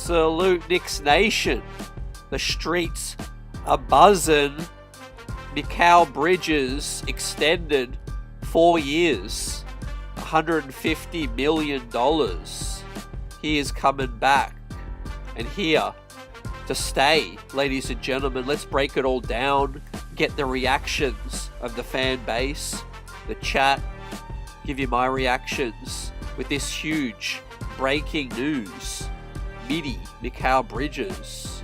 Salute Knicks Nation. The streets are buzzing. Mikal Bridges extended 4 years, $150 million. He is coming back and here to stay, ladies and gentlemen. Let's break it all down, get the reactions of the fan base, the chat, give you my reactions with this huge breaking news. Midi Mikal Bridges,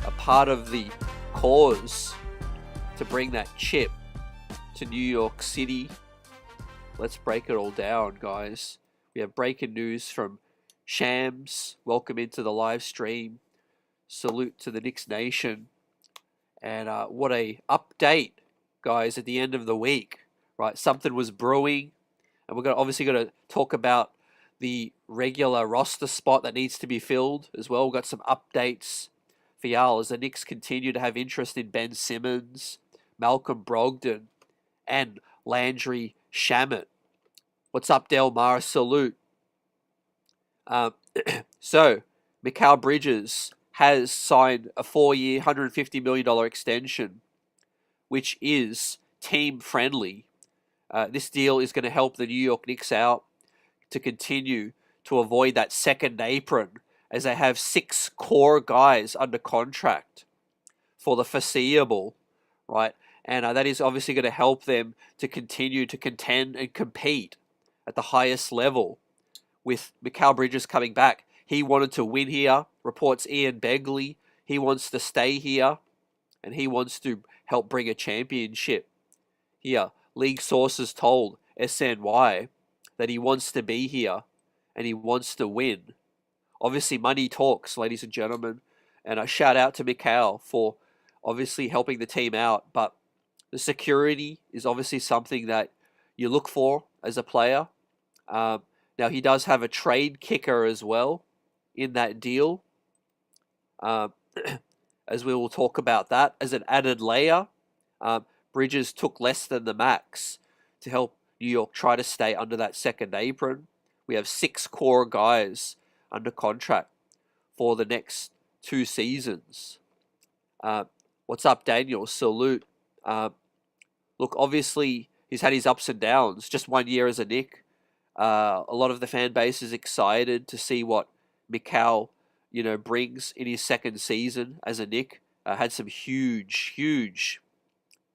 a part of the cause to bring that chip to New York City. Let's break it all down, guys. We have breaking news from Shams. Welcome into the live stream. Salute to the Knicks Nation. And what a update, guys, at the end of the week. Right, something was brewing. And we're obviously going to talk about the regular roster spot that needs to be filled as well. We've got some updates for y'all as the Knicks continue to have interest in Ben Simmons, Malcolm Brogdon, and Landry Shamet. What's up, Delmar? Salute. So, Mikal Bridges has signed a 4-year, $150 million extension, which is team-friendly. This deal is going to help the New York Knicks out to continue to avoid that second apron, as they have 6 core guys under contract for the foreseeable, right? And that is obviously going to help them to continue to contend and compete at the highest level. With Mikal Bridges coming back, he wanted to win here. Reports Ian Begley, he wants to stay here, and he wants to help bring a championship here. League sources told SNY that he wants to be here and he wants to win. Obviously, money talks, ladies and gentlemen. And a shout out to Mikal for obviously helping the team out. But the security is obviously something that you look for as a player. Now, he does have a trade kicker as well in that deal. As we will talk about that as an added layer. Bridges took less than the max to help New York try to stay under that second apron. We have 6 core guys under contract for the next 2 seasons. What's up, Daniel? Salute. Look, obviously, he's had his ups and downs. Just 1 year as a Knick. A lot of the fan base is excited to see what Mikal, brings in his second season as a Knick. Had some huge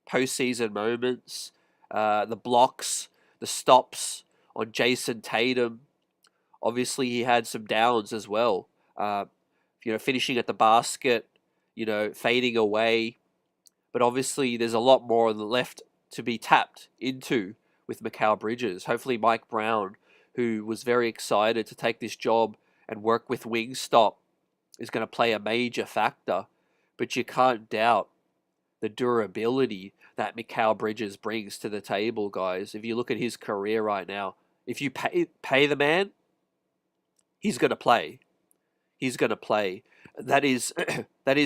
postseason moments. The blocks, the stops on Jason Tatum. Obviously, he had some downs as well. Finishing at the basket, fading away. But obviously, there's a lot more left to be tapped into with Mikal Bridges. Hopefully, Mike Brown, who was very excited to take this job and work with Wingstop, is going to play a major factor. But you can't doubt the durability that Mikal Bridges brings to the table, guys. If you look at his career right now, if you pay the man, he's going to play. He's going to play. That is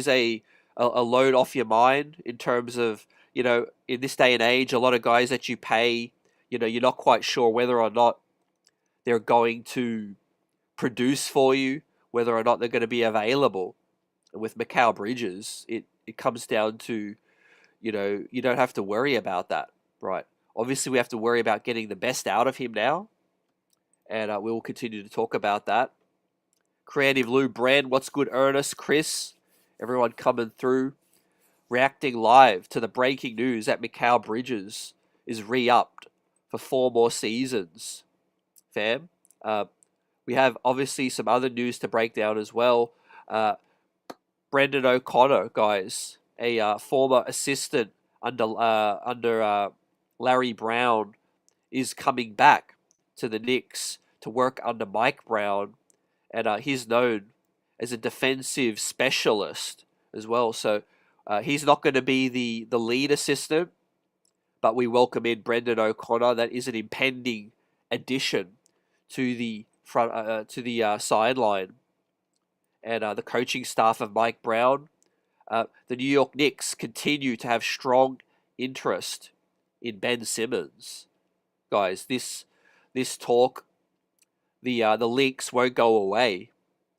a load off your mind in terms of, in this day and age, a lot of guys that you pay, you're not quite sure whether or not they're going to produce for you, whether or not they're going to be available. And with Mikal Bridges, it comes down to, you don't have to worry about that, right? Obviously, we have to worry about getting the best out of him now. And we will continue to talk about that. Creative Lou, Brand, what's good, Ernest, Chris, everyone coming through, reacting live to the breaking news that Mikal Bridges is re-upped for 4 more seasons. Fam, we have obviously some other news to break down as well. Brendan O'Connor, guys, a former assistant under Larry Brown, is coming back to the Knicks to work under Mike Brown, and he's known as a defensive specialist as well. So he's not going to be the lead assistant, but we welcome in Brendan O'Connor. That is an impending addition to the front to the sideline and the coaching staff of Mike Brown. The New York Knicks continue to have strong interest in Ben Simmons. Guys, this talk, the links won't go away.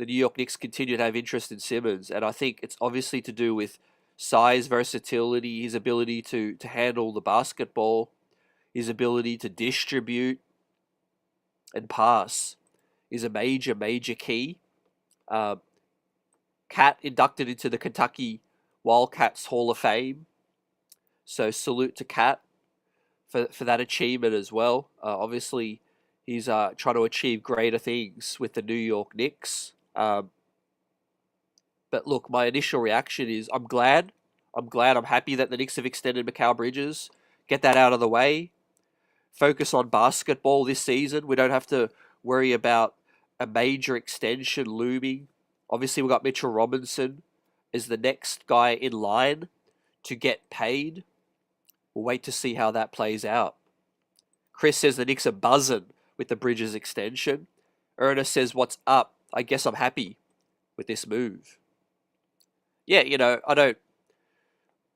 the New York Knicks continue to have interest in Simmons, and I think it's obviously to do with size, versatility, his ability to handle the basketball, his ability to distribute and pass is a major, major key. Cat inducted into the Kentucky Wildcats Hall of Fame, so salute to Cat for that achievement as well. Obviously, he's trying to achieve greater things with the New York Knicks. But look, my initial reaction is I'm glad. I'm happy that the Knicks have extended Mikal Bridges. Get that out of the way. Focus on basketball this season. We don't have to worry about a major extension looming. Obviously, we've got Mitchell Robinson as the next guy in line to get paid. We'll wait to see how that plays out. Chris says the Knicks are buzzing with the Bridges extension. Ernest says, what's up? I guess I'm happy with this move. Yeah,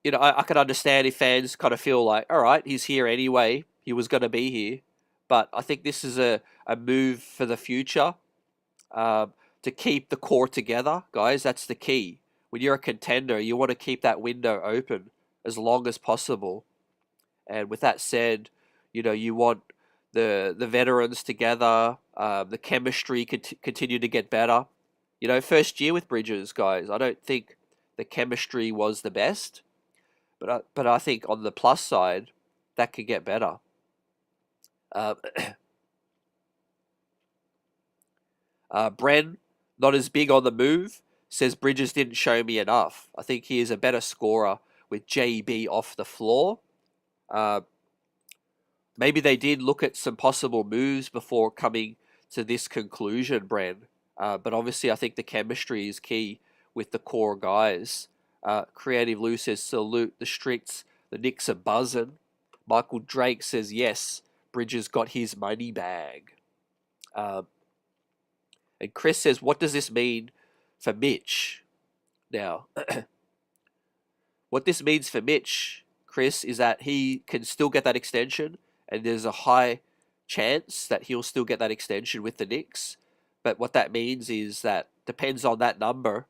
I can understand if fans kind of feel like, all right, he's here anyway. He was going to be here. But I think this is a move for the future to keep the core together, guys. That's the key. When you're a contender, you want to keep that window open as long as possible. And with that said, you want the veterans together, the chemistry continue to get better. First year with Bridges, guys, I don't think the chemistry was the best, but I think on the plus side, that could get better. Bren, not as big on the move, says Bridges didn't show me enough. I think he is a better scorer with JB off the floor. Maybe they did look at some possible moves before coming to this conclusion, Bren. But obviously, I think the chemistry is key with the core guys. Creative Lou says, salute the streets. The Knicks are buzzing. Michael Drake says, yes, Bridges got his money bag. And Chris says, what does this mean for Mitch? Now, what this means for Mitch, Chris, is that he can still get that extension, and there's a high chance that he'll still get that extension with the Knicks. But what that means is that, depends on that number,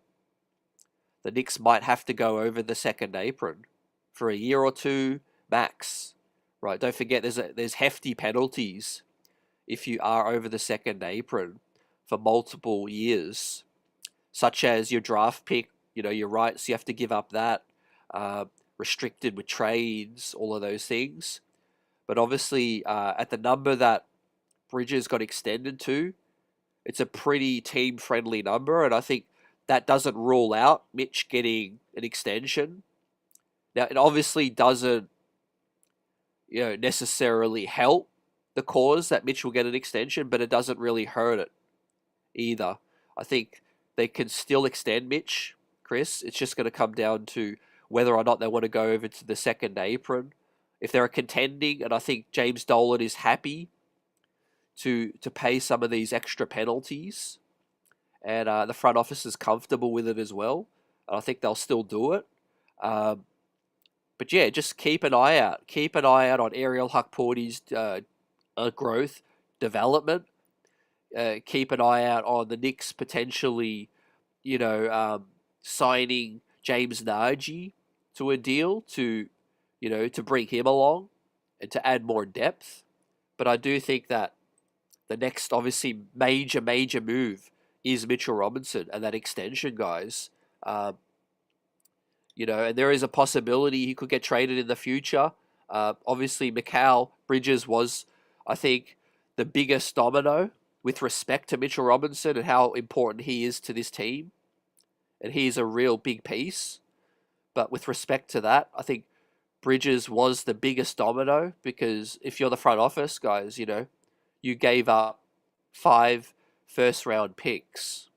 the Knicks might have to go over the second apron for a year or two max. Right? Don't forget, there's hefty penalties if you are over the second apron for multiple years, such as your draft pick, your rights, you have to give up that, restricted with trades, all of those things. But obviously, at the number that Bridges got extended to, it's a pretty team-friendly number, and I think that doesn't rule out Mitch getting an extension. Now, it obviously doesn't, necessarily help the cause that Mitch will get an extension, but it doesn't really hurt it either. I think they can still extend Mitch, Chris. It's just going to come down to whether or not they want to go over to the second apron. If they're contending, and I think James Dolan is happy to pay some of these extra penalties, and the front office is comfortable with it as well, and I think they'll still do it. But yeah, just keep an eye out. Keep an eye out on Ariel Hukporti's growth, development. Keep an eye out on the Knicks potentially, signing James Nagy to a deal to bring him along and to add more depth. But I do think that the next, obviously, major move is Mitchell Robinson and that extension, guys. And there is a possibility he could get traded in the future. Obviously, Mikal Bridges was, I think, the biggest domino with respect to Mitchell Robinson and how important he is to this team. And he's a real big piece. But with respect to that, I think Bridges was the biggest domino, because if you're the front office, guys, you gave up 5 first-round picks,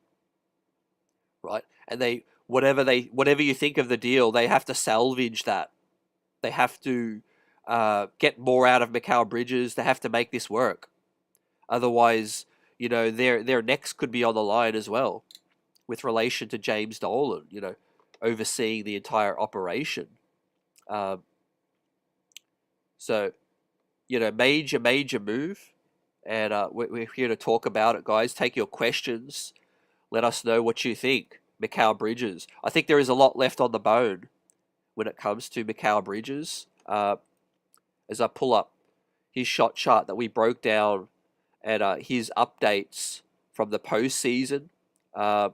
right? And whatever you think of the deal, they have to salvage that. They have to get more out of Mikal Bridges. They have to make this work. Otherwise, their necks could be on the line as well, with relation to James Dolan, overseeing the entire operation. So, major move. And we're here to talk about it, guys. Take your questions Let us know what you think. Mikal Bridges. I think there is a lot left on the bone when it comes to Mikal Bridges. As I pull up his shot chart that we broke down and his updates from the postseason. I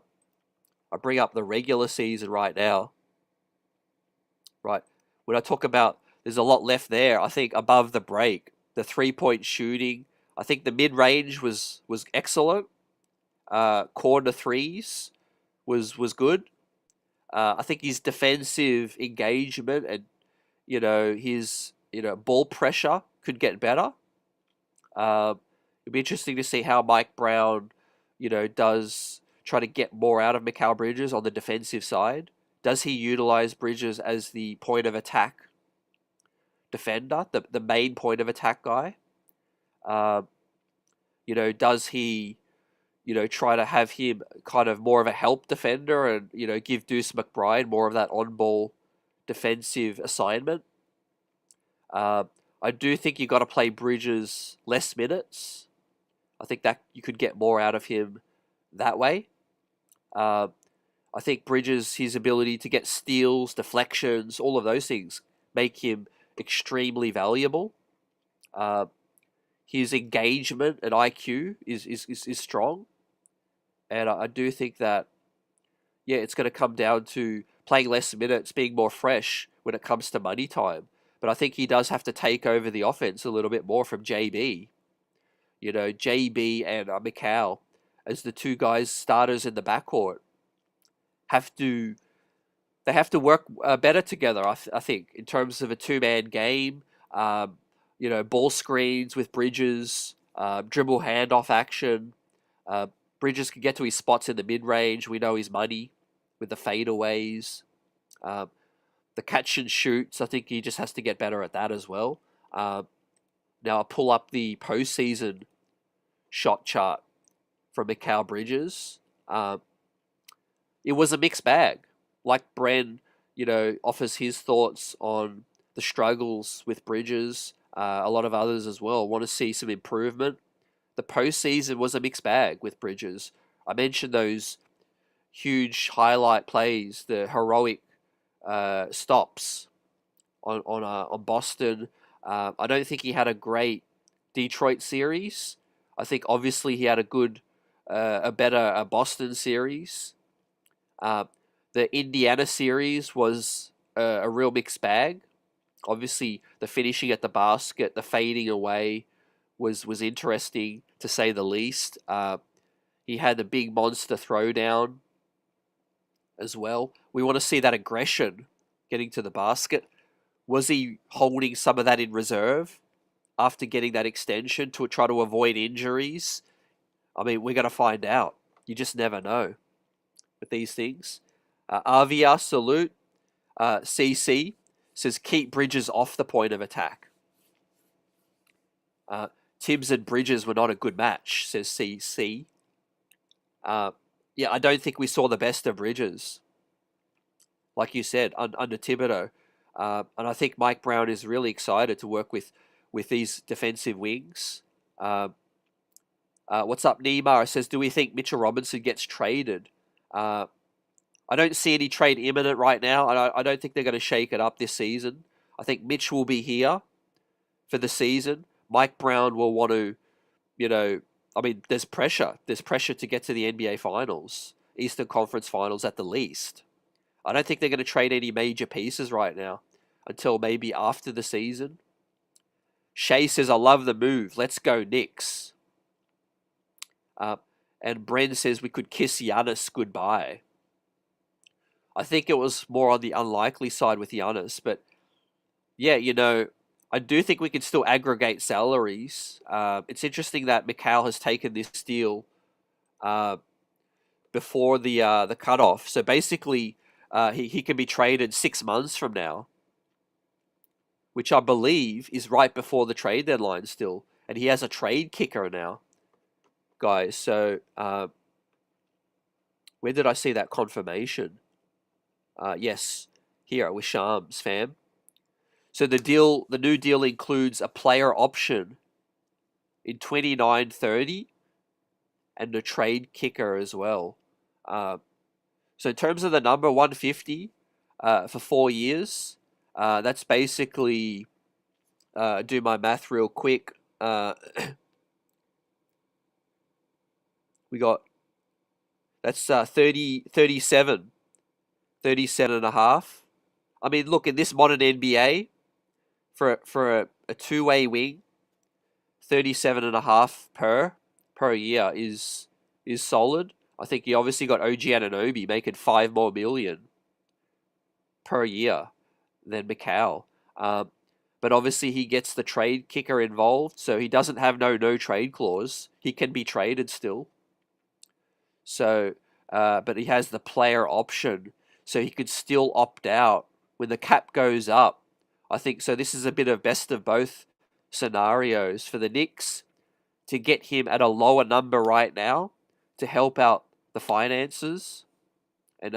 bring up the regular season right now. Right. When I talk about there's a lot left there, I think above the break, the 3-point shooting, I think the mid-range was excellent. Corner threes was good. I think his defensive engagement and his ball pressure could get better. It'd be interesting to see how Mike Brown, does try to get more out of Mikal Bridges on the defensive side. Does he utilize Bridges as the point of attack defender, the main point of attack guy? Does he, try to have him kind of more of a help defender and, give Deuce McBride more of that on-ball defensive assignment? I do think you got to play Bridges less minutes. I think that you could get more out of him that way. I think Bridges, his ability to get steals, deflections, all of those things make him extremely valuable. His engagement and IQ is strong. And I do think that, it's going to come down to playing less minutes, being more fresh when it comes to money time. But I think he does have to take over the offense a little bit more from JB. JB and Mikal as the two guys starters in the backcourt have to work better together. I think in terms of a two-man game, ball screens with Bridges, dribble handoff action. Bridges can get to his spots in the mid-range. We know his money with the fadeaways. The catch and shoots, I think he just has to get better at that as well. Now I'll pull up the postseason shot chart from Mikal Bridges. It was a mixed bag. Like Bren, offers his thoughts on the struggles with Bridges. A lot of others as well want to see some improvement. The postseason was a mixed bag with Bridges. I mentioned those huge highlight plays, the heroic stops on Boston. I don't think he had a great Detroit series. I think obviously he had a better Boston series. The Indiana series was a real mixed bag. Obviously, the finishing at the basket, the fading away was interesting to say the least. He had the big monster throwdown as well. We want to see that aggression getting to the basket. Was he holding some of that in reserve after getting that extension to try to avoid injuries? I mean, we're going to find out. You just never know with these things. Avia Salute, CC, says keep Bridges off the point of attack. Tibbs and Bridges were not a good match, says CC. I don't think we saw the best of Bridges. Like you said, under Thibodeau. And I think Mike Brown is really excited to work with these defensive wings. What's up, Neymar? Says, do we think Mitchell Robinson gets traded? I don't see any trade imminent right now. I don't think they're going to shake it up this season. I think Mitch will be here for the season. Mike Brown will want to, there's pressure. There's pressure to get to the NBA Finals, Eastern Conference Finals at the least. I don't think they're going to trade any major pieces right now until maybe after the season. Shay says, I love the move. Let's go Knicks. And Bren says we could kiss Giannis goodbye. I think it was more on the unlikely side with Giannis, but yeah, I do think we can still aggregate salaries. It's interesting that Mikal has taken this deal before the cutoff. So basically, he can be traded 6 months from now, which I believe is right before the trade deadline still. And he has a trade kicker now, guys. So where did I see that confirmation? Yes, here with Shams, fam. So the new deal includes a player option in 29-30 and a trade kicker as well. So in terms of the number 150 for 4 years, that's basically, do my math real quick. We got, that's 37 and a half. I mean, look, in this modern NBA, for a two-way wing, 37 and a half per year is solid. I think you obviously got OG Anunoby making $5 more million per year than Mikal. But obviously he gets the trade kicker involved, so he doesn't have no trade clause. He can be traded still. So, but he has the player option, so he could still opt out when the cap goes up. I think so. This is a bit of best of both scenarios for the Knicks to get him at a lower number right now to help out the finances and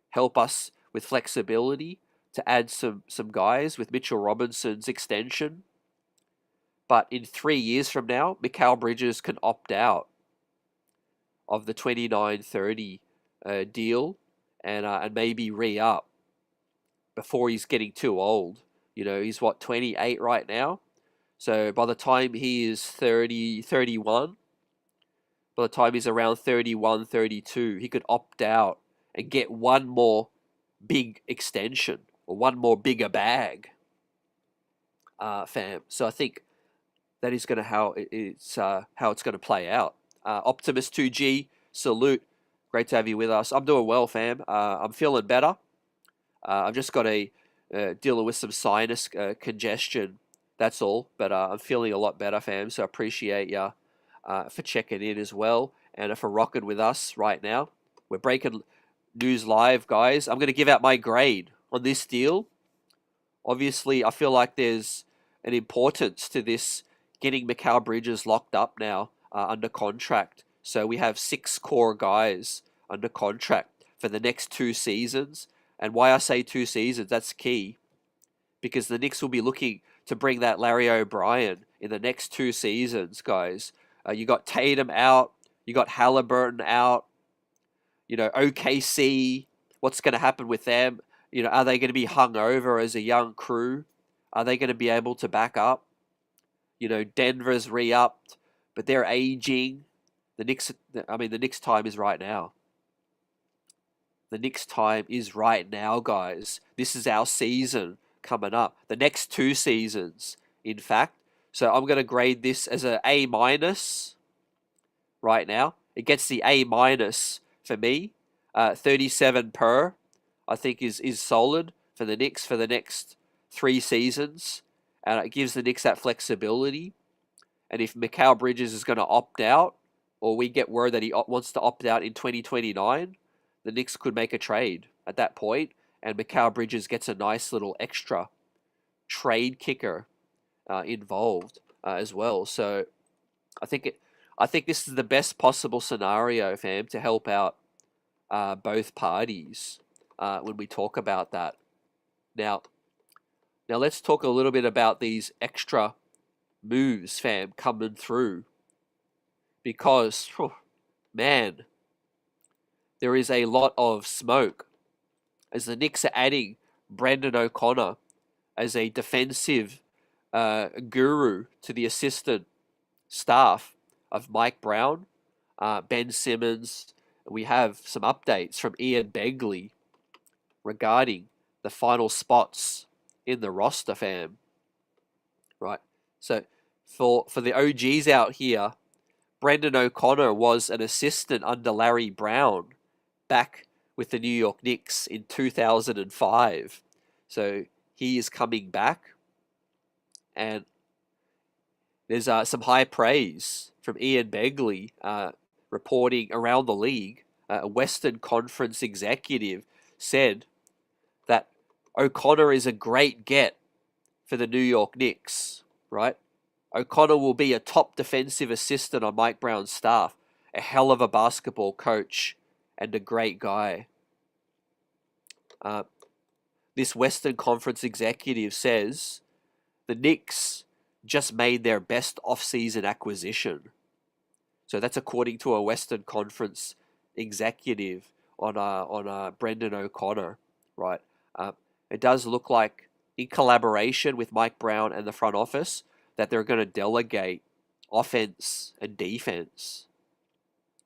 help us with flexibility to add some guys with Mitchell Robinson's extension. But in 3 years from now, Mikal Bridges can opt out of the 29-30 deal and maybe re-up before he's getting too old. You know, he's what, 28 right now? So by the time he is 30, 31, by the time he's around 31, 32, he could opt out and get one more big extension or one more bigger bag, fam. So I think that is going to how it's going to play out. Optimus 2G, salute. Great to have you with us. I'm doing well, fam. I'm feeling better. I've just got dealing with some sinus congestion. That's all. But I'm feeling a lot better, fam. So I appreciate you for checking in as well and for rocking with us right now. We're breaking news live, guys. I'm going to give out my grade on this deal. Obviously, I feel like there's an importance to this getting Mikal Bridges locked up now under contract. So we have 6 core guys under contract for the next 2 seasons. And why I say 2 seasons, that's key. Because the Knicks will be looking to bring that Larry O'Brien in the next 2 seasons, guys. You got Tatum out. You got Halliburton out. You know, OKC, what's going to happen with them? You know, are they going to be hung over as a young crew? Are they going to be able to back up? You know, Denver's re-upped, but they're aging. The Knicks' time is right now. The Knicks' time is right now, guys. This is our season coming up. The next 2 seasons, in fact. So I'm going to grade this as an A- right now. It gets the A- for me. 37 per, I think, is solid for the Knicks for the next 3 seasons. And it gives the Knicks that flexibility. And if Mikal Bridges is going to opt out, or we get word that he wants to opt out in 2029, the Knicks could make a trade at that point, and Mikal Bridges gets a nice little extra trade kicker involved as well. So I think this is the best possible scenario, fam, to help out both parties when we talk about that. Now let's talk a little bit about these extra moves, fam, coming through. Because, man, there is a lot of smoke as the Knicks are adding Brendan O'Connor as a defensive guru to the assistant staff of Mike Brown, Ben Simmons. We have some updates from Ian Begley regarding the final spots in the roster, fam. Right. So for the OGs out here, Brendan O'Connor was an assistant under Larry Brown back with the New York Knicks in 2005. So he is coming back. And there's some high praise from Ian Begley reporting around the league. A Western Conference executive said that O'Connor is a great get for the New York Knicks, right? O'Connor will be a top defensive assistant on Mike Brown's staff, a hell of a basketball coach, and a great guy. This Western Conference executive says the Knicks just made their best off-season acquisition. So that's according to a Western Conference executive. on Brendan O'Connor, right? It does look like, in collaboration with Mike Brown and the front office, that they're going to delegate offense and defense,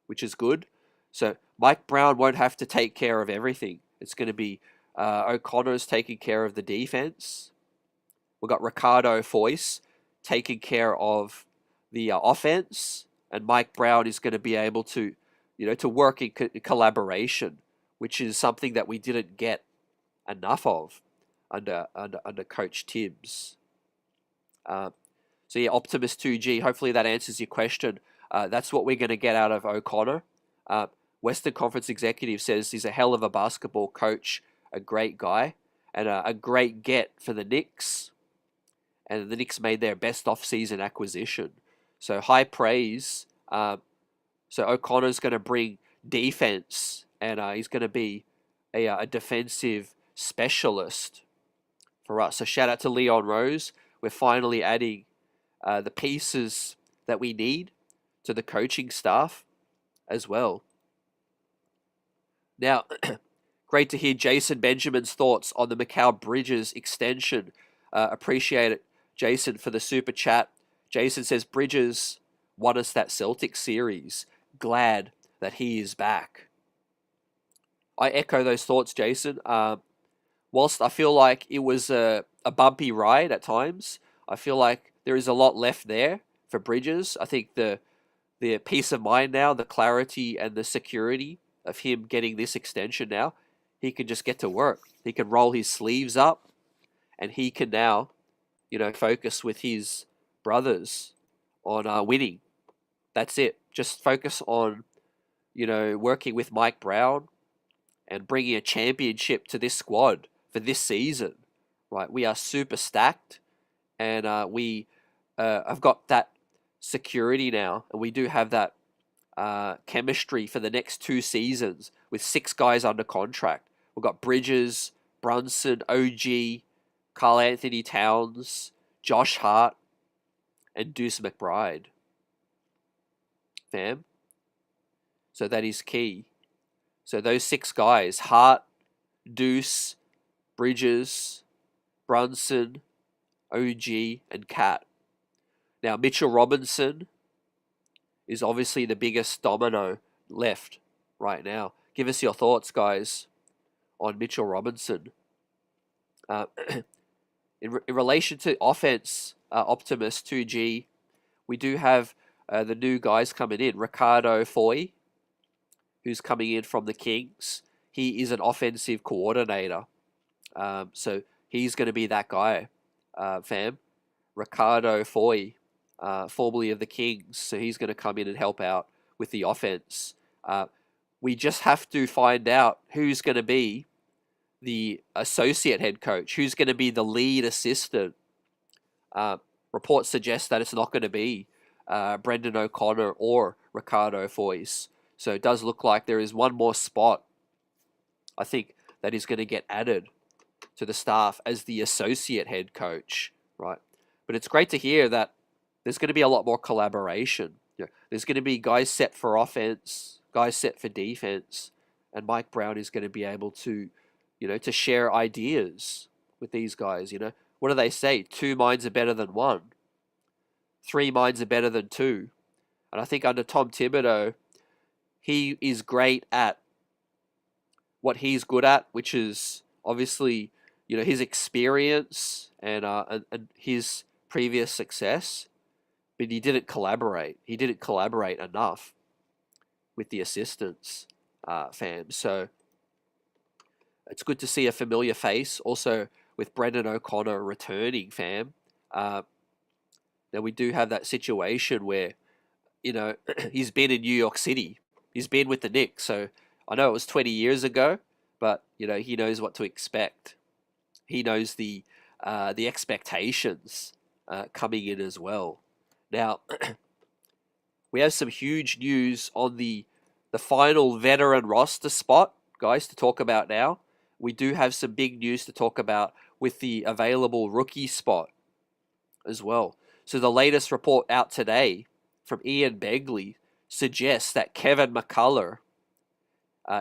which is good. So Mike Brown won't have to take care of everything. It's going to be O'Connor's taking care of the defense. We've got Ricardo Foyce taking care of the offense, and Mike Brown is going to be able to, to work in collaboration, which is something that we didn't get enough of under Coach Tibbs. So yeah, Optimus 2G. Hopefully that answers your question. That's what we're going to get out of O'Connor. Western Conference executive says he's a hell of a basketball coach, a great guy, and a great get for the Knicks. And the Knicks made their best off-season acquisition. So high praise. So O'Connor's going to bring defense, and he's going to be a defensive specialist for us. So shout out to Leon Rose. We're finally adding the pieces that we need to the coaching staff as well. Now, great to hear Jason Benjamin's thoughts on the Mikal Bridges extension. Appreciate it, Jason, for the super chat. Jason says Bridges won us that Celtics series. Glad that he is back. I echo those thoughts, Jason. Whilst I feel like it was a bumpy ride at times, I feel like there is a lot left there for Bridges. I think the peace of mind now, the clarity and the security of him getting this extension now, he can just get to work. He can roll his sleeves up, and he can now, focus with his brothers on winning. That's it. Just focus on, working with Mike Brown and bringing a championship to this squad for this season. Right? We are super stacked, and we have got that security now, and we do have that chemistry for the next 2 seasons with 6 guys under contract. We've got Bridges, Brunson, OG, Karl Anthony Towns, Josh Hart, and Deuce McBride. Fam. So that is key. So those 6 guys, Hart, Deuce, Bridges, Brunson, OG, and Cat. Now, Mitchell Robinson is obviously the biggest domino left right now. Give us your thoughts, guys, on Mitchell Robinson. In relation to offense, Optimus 2G, we do have the new guys coming in. Ricardo Foy, who's coming in from the Kings. He is an offensive coordinator. So he's going to be that guy, fam. Ricardo Foy, formerly of the Kings. So he's going to come in and help out with the offense. We just have to find out who's going to be the associate head coach, who's going to be the lead assistant. Reports suggest that it's not going to be Brendan O'Connor or Ricardo Foyce. So it does look like there is one more spot, I think, that is going to get added to the staff as the associate head coach, right? But it's great to hear that there's going to be a lot more collaboration. There's going to be guys set for offense, guys set for defense, and Mike Brown is going to be able to, to share ideas with these guys. What do they say? 2 minds are better than 1. 3 minds are better than 2. And I think under Tom Thibodeau, he is great at what he's good at, which is obviously, his experience and his previous success. But he didn't collaborate. He didn't collaborate enough with the assistants, fam. So it's good to see a familiar face. Also with Brendan O'Connor returning, fam. Now we do have that situation where, he's been in New York City. He's been with the Knicks. So I know it was 20 years ago, but, he knows what to expect. He knows the expectations coming in as well. Now, we have some huge news on the final veteran roster spot, guys, to talk about now. We do have some big news to talk about with the available rookie spot as well. So the latest report out today from Ian Begley suggests that Kevin McCullough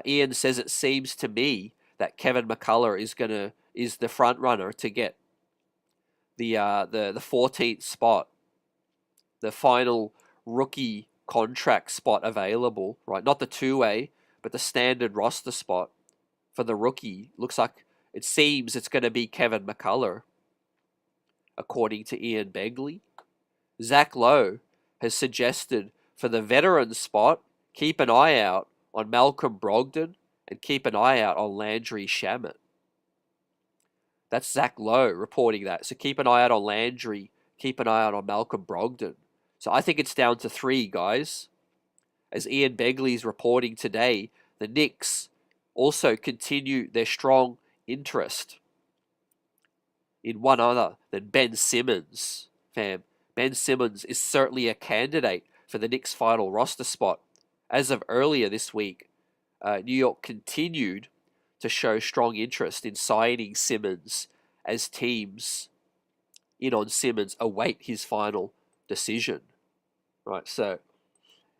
Ian says it seems to me that Kevin McCullough is the front runner to get the 14th spot, the final rookie contract spot available, right? Not the two-way, but the standard roster spot for the rookie. It seems it's going to be Kevin McCullough, according to Ian Begley. Zach Lowe has suggested for the veteran spot, keep an eye out on Malcolm Brogdon and keep an eye out on Landry Shamet. That's Zach Lowe reporting that. So keep an eye out on Landry, keep an eye out on Malcolm Brogdon. So I think it's down to 3, guys. As Ian Begley's reporting today, the Knicks also continue their strong interest in one other than Ben Simmons, fam. Ben Simmons is certainly a candidate for the Knicks' final roster spot. As of earlier this week, New York continued to show strong interest in signing Simmons as teams in on Simmons await his final decision. Right, so,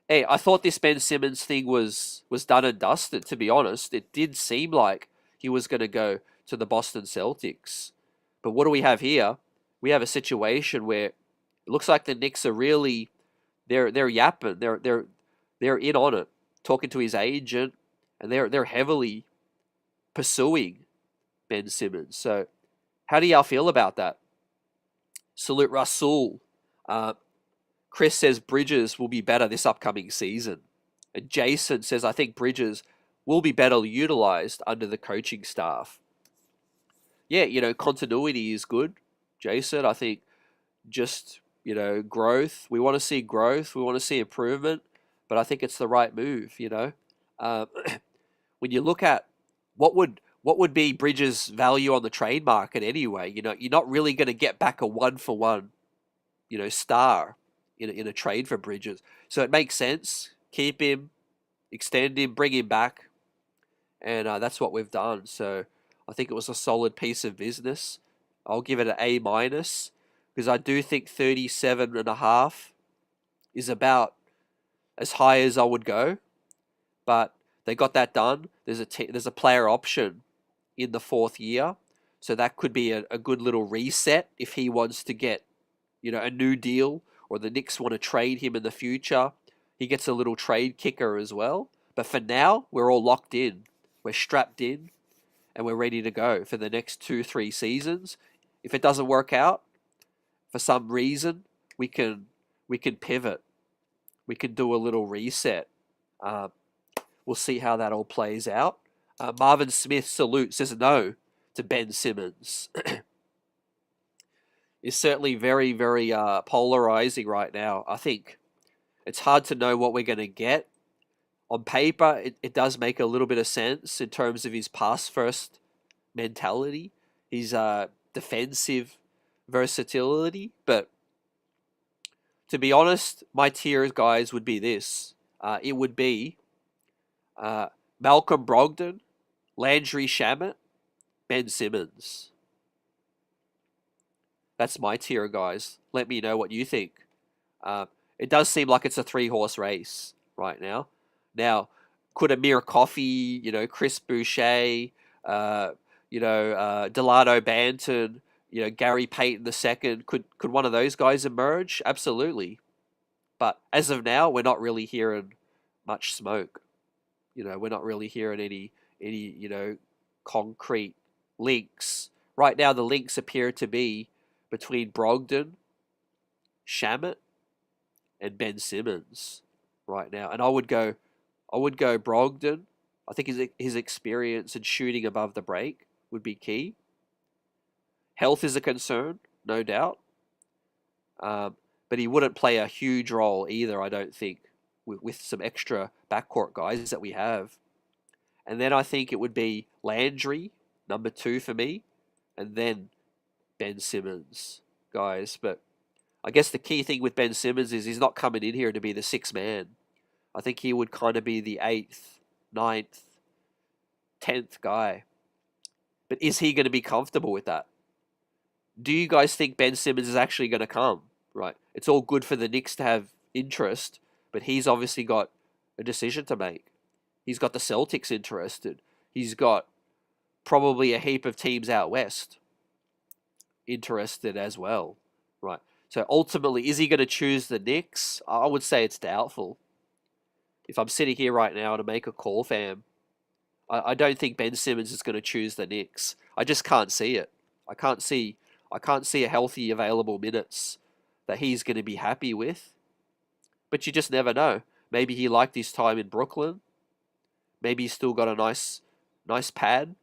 hey, I thought this Ben Simmons thing was done and dusted, to be honest. It did seem like he was going to go to the Boston Celtics. But what do we have here? We have a situation where it looks like the Knicks are really, they're yapping, they're in on it, talking to his agent, and they're heavily pursuing Ben Simmons. So, how do y'all feel about that? Salute Rasul. Chris says Bridges will be better this upcoming season. And Jason says, I think Bridges will be better utilized under the coaching staff. Yeah, continuity is good, Jason. I think just, growth. We want to see growth. We want to see improvement. But I think it's the right move, When you look at what would be Bridges' value on the trade market anyway, you're not really going to get back a 1-for-1, star in a trade for Bridges. So it makes sense. Keep him, extend him, bring him back. And that's what we've done. So I think it was a solid piece of business. I'll give it an A- because I do think 37.5 is about as high as I would go. But they got that done. There's a player option in the 4th year. So that could be a good little reset if he wants to get, a new deal, or the Knicks want to trade him in the future. He gets a little trade kicker as well. But for now, we're all locked in. We're strapped in, and we're ready to go for the next 2-3 seasons. If it doesn't work out for some reason, we can pivot. We can do a little reset. We'll see how that all plays out. Marvin Smith salute says no to Ben Simmons. Is certainly very, very polarizing right now. I think it's hard to know what we're going to get. On paper, it does make a little bit of sense in terms of his pass-first mentality, his defensive versatility. But to be honest, my tier, guys, would be this. It would be Malcolm Brogdon, Landry Shamet, Ben Simmons. That's my tier, guys. Let me know what you think. It does seem like it's a 3-horse race right now. Now, could Amir Coffey, Chris Boucher, Delano Banton, Gary Payton II, could one of those guys emerge? Absolutely. But as of now, we're not really hearing much smoke. We're not really hearing any concrete links. Right now, the links appear to be between Brogdon, Shamet, and Ben Simmons right now. And I would go Brogdon. I think his experience and shooting above the break would be key. Health is a concern, no doubt. But he wouldn't play a huge role either, I don't think, with some extra backcourt guys that we have. And then I think it would be Landry, number 2 for me, and then Ben Simmons, guys. But I guess the key thing with Ben Simmons is he's not coming in here to be the 6th man. I think he would kind of be the 8th, 9th, 10th guy. But is he going to be comfortable with that? Do you guys think Ben Simmons is actually going to come? Right. It's all good for the Knicks to have interest, but he's obviously got a decision to make. He's got the Celtics interested. He's got probably a heap of teams out west interested as well, right? So ultimately, is he going to choose the Knicks? I would say it's doubtful. If I'm sitting here right now to make a call, fam, I don't think Ben Simmons is going to choose the Knicks. I just can't see it. I can't see a healthy available minutes that he's going to be happy with. But you just never know. Maybe he liked his time in Brooklyn. Maybe he's still got a nice pad,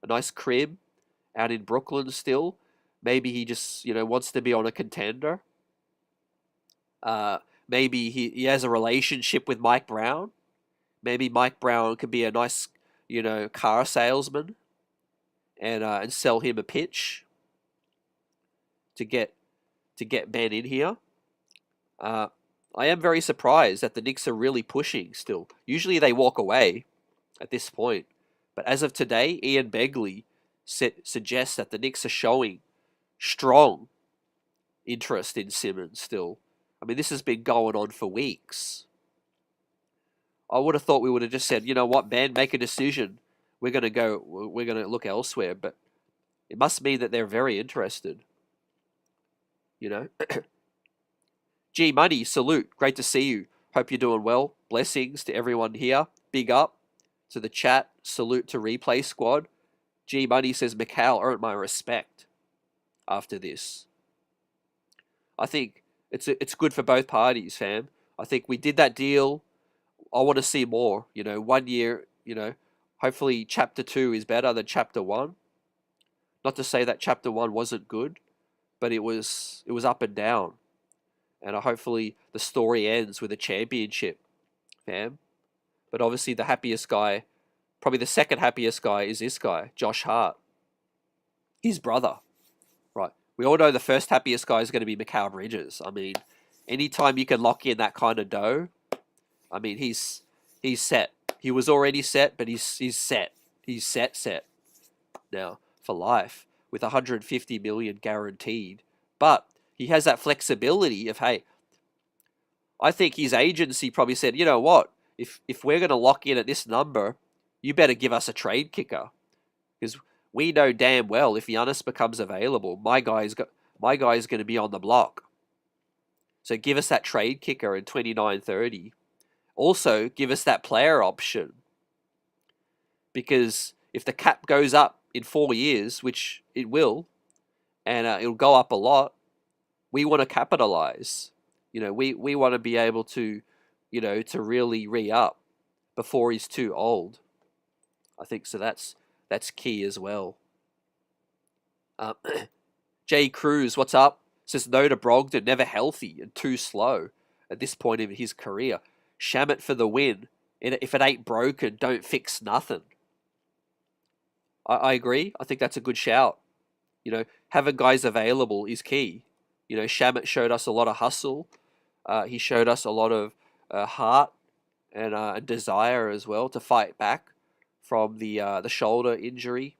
a nice crib out in Brooklyn still. Maybe he just, wants to be on a contender. Maybe he has a relationship with Mike Brown. Maybe Mike Brown could be a nice, car salesman and sell him a pitch to get Ben in here. I am very surprised that the Knicks are really pushing still. Usually they walk away at this point. But as of today, Ian Begley suggests that the Knicks are showing strong interest in Simmons still. I mean, this has been going on for weeks. I would have thought we would have just said, you know what, Ben, make a decision. We're going to look elsewhere. But it must mean that they're very interested. G Money, salute. Great to see you. Hope you're doing well. Blessings to everyone here. Big up to the chat. Salute to Replay Squad. G Money says, Mikal earned my respect after this. I think it's good for both parties, fam. I think we did that deal. I want to see more. 1 year, hopefully chapter 2 is better than chapter 1. Not to say that chapter 1 wasn't good, but it was up and down. And hopefully the story ends with a championship, fam. But obviously the happiest guy, probably the second happiest guy, is this guy, Josh Hart. His brother, right? We all know the first happiest guy is going to be Mikal Bridges. I mean, anytime you can lock in that kind of dough, I mean, he's set. He was already set, but he's set. He's set now for life with 150 million guaranteed. But he has that flexibility of, hey, I think his agency probably said, you know what, if we're going to lock in at this number, you better give us a trade kicker. Because we know damn well if Giannis becomes available, my guy's going to be on the block. So give us that trade kicker in 29-30. Also, give us that player option. Because if the cap goes up in 4 years, which it will, and it'll go up a lot, we want to capitalize. We want to be able to, to really re-up before he's too old. I think so. That's key as well. Jay Cruz, what's up? Says no to Brogdon, never healthy and too slow at this point in his career. Shamet for the win. If it ain't broken, don't fix nothing. I agree. I think that's a good shout. Having guys available is key. Shamet showed us a lot of hustle. He showed us a lot of heart and desire as well to fight back from the shoulder injury.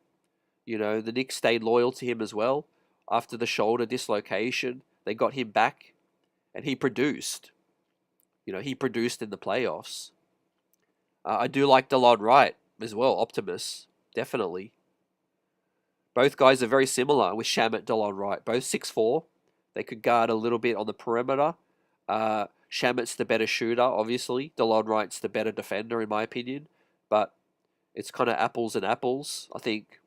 The Knicks stayed loyal to him as well. After the shoulder dislocation, they got him back, and he produced. He produced in the playoffs. I do like Delon Wright as well, Optimus, definitely. Both guys are very similar with Shamet, Delon Wright. Both 6'4". They could guard a little bit on the perimeter. Shamet's the better shooter, obviously. Delon Wright's the better defender, in my opinion. But it's kind of apples and apples. I think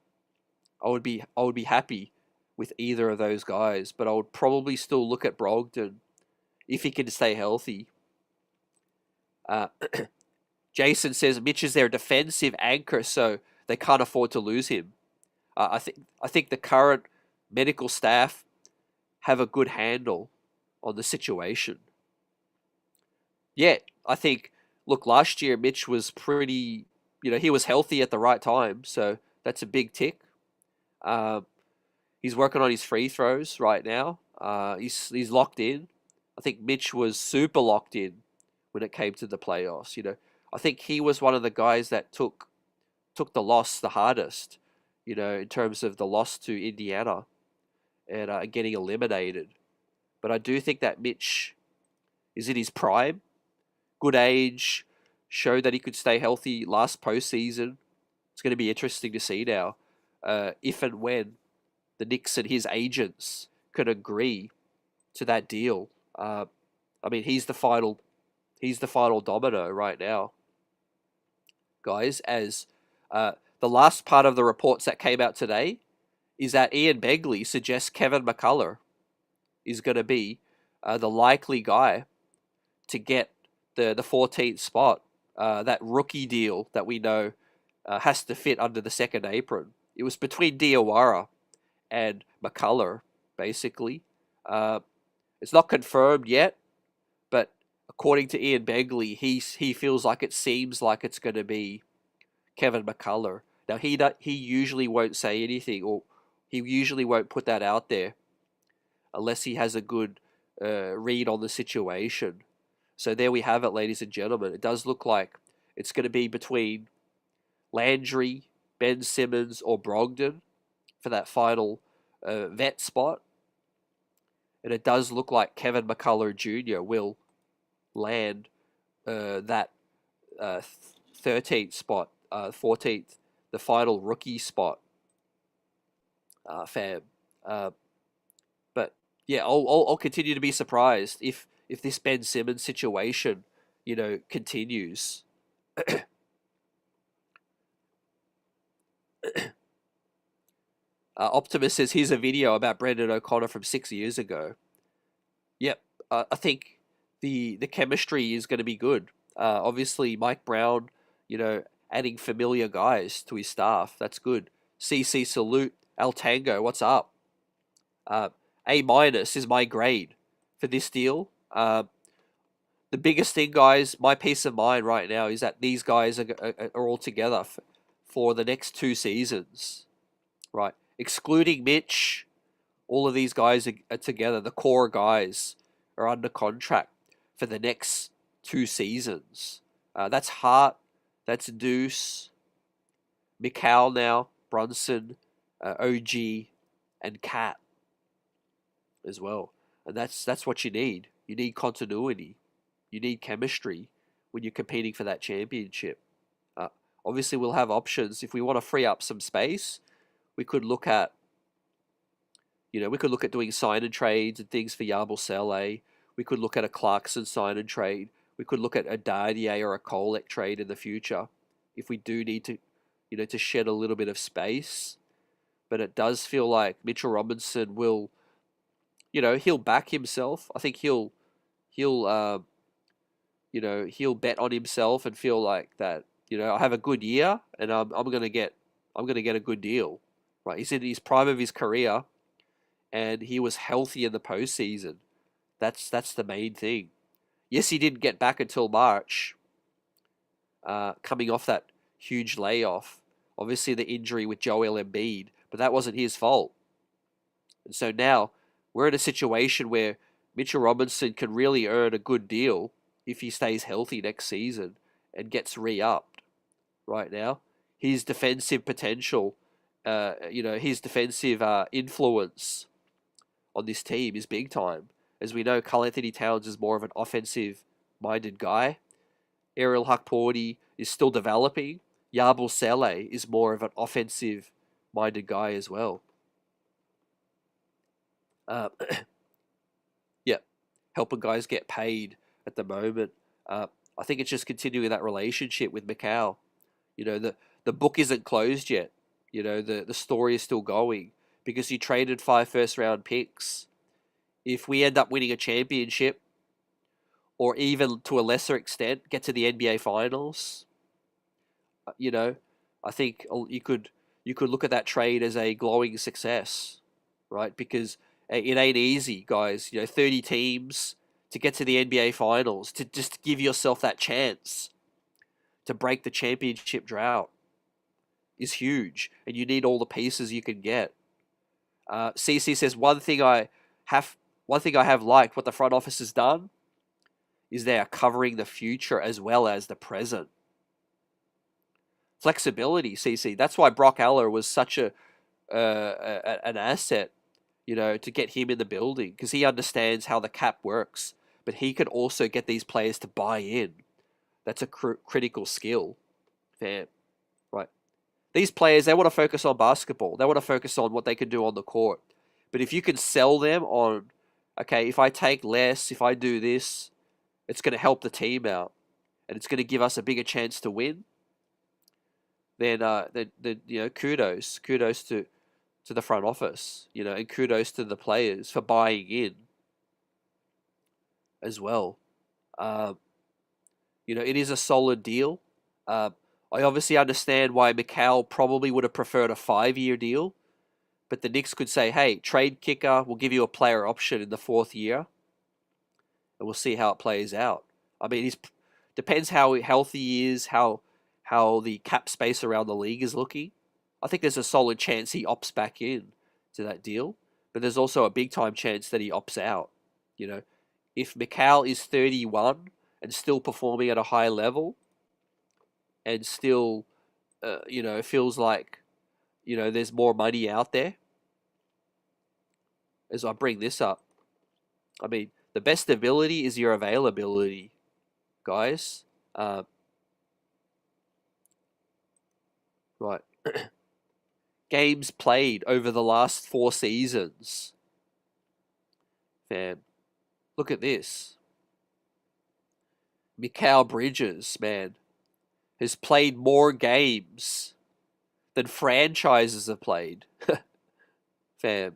I would be happy with either of those guys, but I would probably still look at Brogdon if he can stay healthy. Jason says Mitch is their defensive anchor, so they can't afford to lose him. I think the current medical staff have a good handle on the situation. Yeah, I think, look, last year Mitch was pretty, he was healthy at the right time, so that's a big tick. He's working on his free throws right now. He's locked in. I think Mitch was super locked in when it came to the playoffs. I think he was one of the guys that took the loss the hardest, in terms of the loss to Indiana and getting eliminated. But I do think that Mitch is in his prime, good age, showed that he could stay healthy last postseason. It's going to be interesting to see now if and when the Knicks and his agents can agree to that deal. I mean, he's the final domino right now, guys. As the last part of the reports that came out today is that Ian Begley suggests Kevin McCullough is going to be the likely guy to get the 14th spot. That rookie deal that we know has to fit under the second apron. It was between Diawara and McCullough, basically. It's not confirmed yet, but according to Ian Begley, he feels like it seems like it's going to be Kevin McCullough. Now, he usually won't say anything, or he usually won't put that out there unless he has a good read on the situation. So there we have it, ladies and gentlemen. It does look like it's going to be between Landry, Ben Simmons, or Brogdon for that final vet spot. And it does look like Kevin McCullough Jr. will land that 13th spot, 14th, the final rookie spot, fam. But yeah, I'll continue to be surprised if this Ben Simmons situation, continues. Optimus says, here's a video about Brendan O'Connor from 6 years ago. Yep, I think the chemistry is going to be good. Obviously, Mike Brown, adding familiar guys to his staff. That's good. CC salute. Al Tango, what's up? A- is my grade for this deal. The biggest thing, guys, my peace of mind right now is that these guys are all together for the next 2 seasons, right? Excluding Mitch, all of these guys are together. The core guys are under contract for the next 2 seasons. That's Hart, that's Deuce, Mikal now, Brunson, OG, and Cat as well. And that's what you need. You need continuity. You need chemistry when you're competing for that championship. Obviously, we'll have options. If we want to free up some space, we could look at doing sign and trades and things for Yabusele. We could look at a Clarkson sign and trade. We could look at a Dardier or a Kolek trade in the future if we do need to, to shed a little bit of space. But it does feel like Mitchell Robinson will, he'll back himself. I think he'll bet on himself and feel like that, I have a good year and I'm gonna get a good deal. Right, he's in his prime of his career, and he was healthy in the postseason. That's the main thing. Yes, he didn't get back until March, coming off that huge layoff. Obviously, the injury with Joel Embiid, but that wasn't his fault. And so now we're in a situation where Mitchell Robinson can really earn a good deal if he stays healthy next season and gets re-upped. Right now, his defensive potential, his defensive influence on this team is big time. As we know, Karl Anthony Towns is more of an offensive-minded guy. Ariel Hakporti is still developing. Yabusele is more of an offensive-minded guy as well. Yeah, helping guys get paid at the moment. I think it's just continuing that relationship with Mikal. The book isn't closed yet. The story is still going because you traded 5 first-round picks. If we end up winning a championship, or even to a lesser extent, get to the NBA Finals, I think you could look at that trade as a glowing success, right? Because it ain't easy, guys. 30 teams to get to the NBA Finals, to just give yourself that chance to break the championship drought is huge, and you need all the pieces you can get. CC says one thing I have liked what the front office has done is they are covering the future as well as the present. Flexibility, CC. That's why Brock Aller was such an asset, to get him in the building, because he understands how the cap works, but he can also get these players to buy in That's a critical skill, fam. Right? These players, they want to focus on basketball. They want to focus on what they can do on the court. But if you can sell them on, okay, if I take less, if I do this, it's going to help the team out, and it's going to give us a bigger chance to win. Then kudos to the front office, and kudos to the players for buying in as well. It is a solid deal. I obviously understand why Mikal probably would have preferred a 5-year deal, but the Knicks could say, hey, trade kicker, we'll give you a player option in the 4th year, and we'll see how it plays out. I mean, depends how healthy he is, how the cap space around the league is looking. I think there's a solid chance he opts back in to that deal, but there's also a big time chance that he opts out. If Mikal is 31 and still performing at a high level, and still, feels like, there's more money out there. As I bring this up, I mean, the best ability is your availability, guys. Right. Games played over the last 4 seasons. Fam, look at this. Mikal Bridges, man, has played more games than franchises have played. Fam.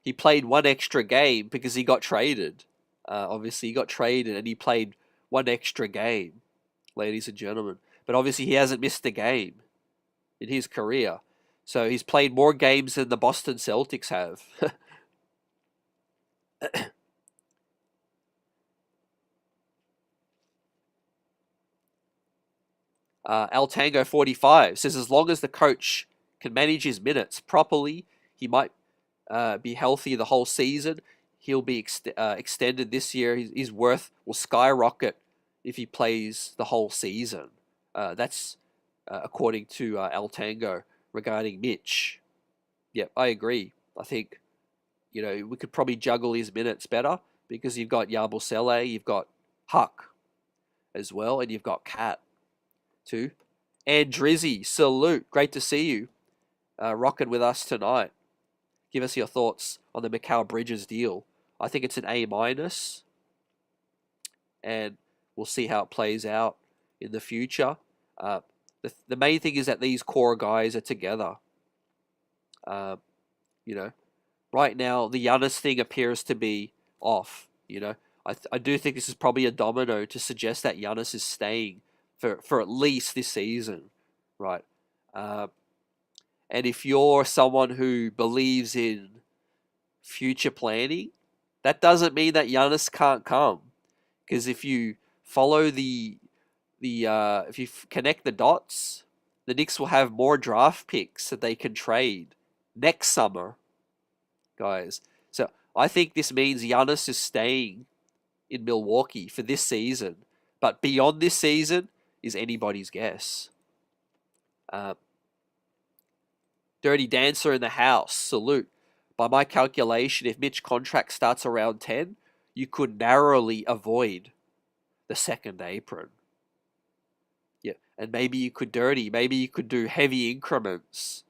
He played 1 extra game because he got traded. Obviously, he got traded and he played 1 extra game, ladies and gentlemen. But obviously, he hasn't missed a game in his career. So he's played more games than the Boston Celtics have. Altango 45 says as long as the coach can manage his minutes properly, he might be healthy the whole season. He'll be extended this year. His worth will skyrocket if he plays the whole season. That's according to Altango regarding Mitch. Yep, I agree. I think we could probably juggle his minutes better because you've got Yabusele, you've got Huck as well, and you've got Cat too. And Drizzy, salute. Great to see you rocking with us tonight. Give us your thoughts on the Mikal Bridges deal. I think it's an A-, and we'll see how it plays out in the future. The main thing is that these core guys are together. Right now, the Giannis thing appears to be off. I do think this is probably a domino to suggest that Giannis is staying for at least this season, right? And if you're someone who believes in future planning, that doesn't mean that Giannis can't come. Because if you follow if you connect the dots, the Knicks will have more draft picks that they can trade next summer, guys. So I think this means Giannis is staying in Milwaukee for this season. But beyond this season is anybody's guess. Dirty Dancer in the house, salute. By my calculation, if Mitch's contract starts around 10, you could narrowly avoid the second apron. Yeah, and maybe you could maybe you could do heavy increments.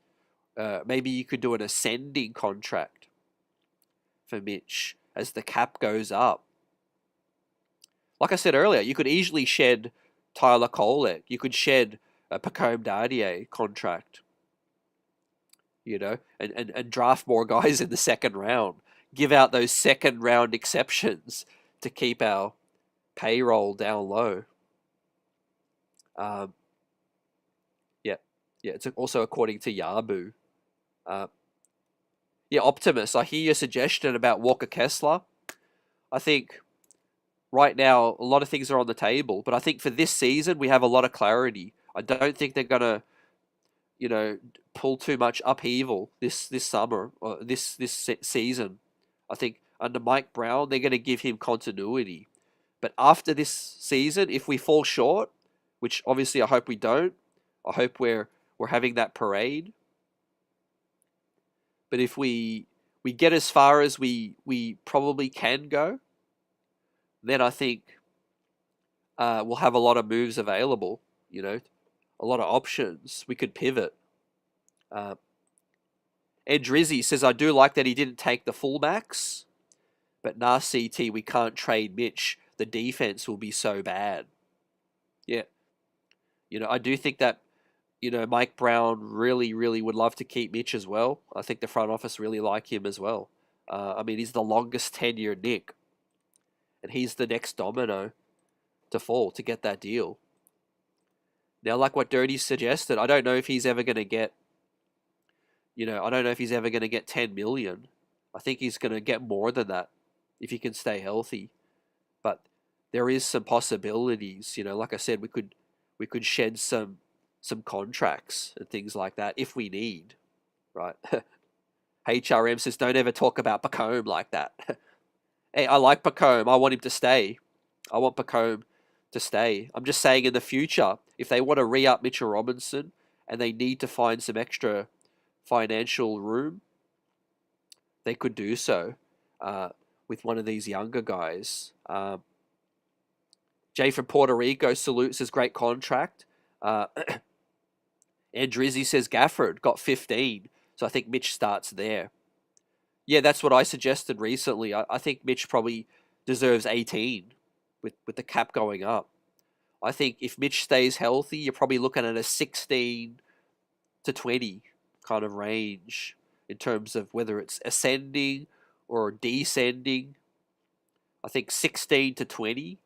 Maybe you could do an ascending contract for Mitch as the cap goes up. Like I said earlier, you could easily shed Tyler Kolek. You could shed a Pacome Dardier contract. And draft more guys in the second round. Give out those second round exceptions to keep our payroll down low. Yeah, it's also according to Yabu. Optimus, I hear your suggestion about Walker Kessler. I think right now a lot of things are on the table, but I think for this season we have a lot of clarity. I don't think they're gonna pull too much upheaval this summer or this season. I think under Mike Brown, they're going to give him continuity. But after this season, if we fall short, which obviously I hope we don't, I hope we're having that parade. But if we get as far as we probably can go, then I think we'll have a lot of moves available, a lot of options. We could pivot. Ed Drizzy says, I do like that he didn't take the full max, but nah, CT, we can't trade Mitch. The defense will be so bad. Yeah. I do think that, Mike Brown really, really would love to keep Mitch as well. I think the front office really like him as well. He's the longest tenured Nick, and he's the next domino to fall to get that deal. Now, like what Dirty suggested, I don't know if he's ever going to get, I don't know if he's ever going to get 10 million. I think he's going to get more than that if he can stay healthy. But there is some possibilities, like I said, we could shed some contracts and things like that if we need, right? HRM says, don't ever talk about Pacome like that. Hey, I like Pacome. I want him to stay. I want Pacome to stay. I'm just saying in the future, if they want to re-up Mitchell Robinson and they need to find some extra financial room, they could do so with one of these younger guys. Jay from Puerto Rico salutes his great contract. And Drizzy says Gafford got 15, so I think Mitch starts there. Yeah, that's what I suggested recently. I think Mitch probably deserves 18 with the cap going up. I think if Mitch stays healthy, you're probably looking at a 16 to 20 kind of range in terms of whether it's ascending or descending. I think 16 to 20.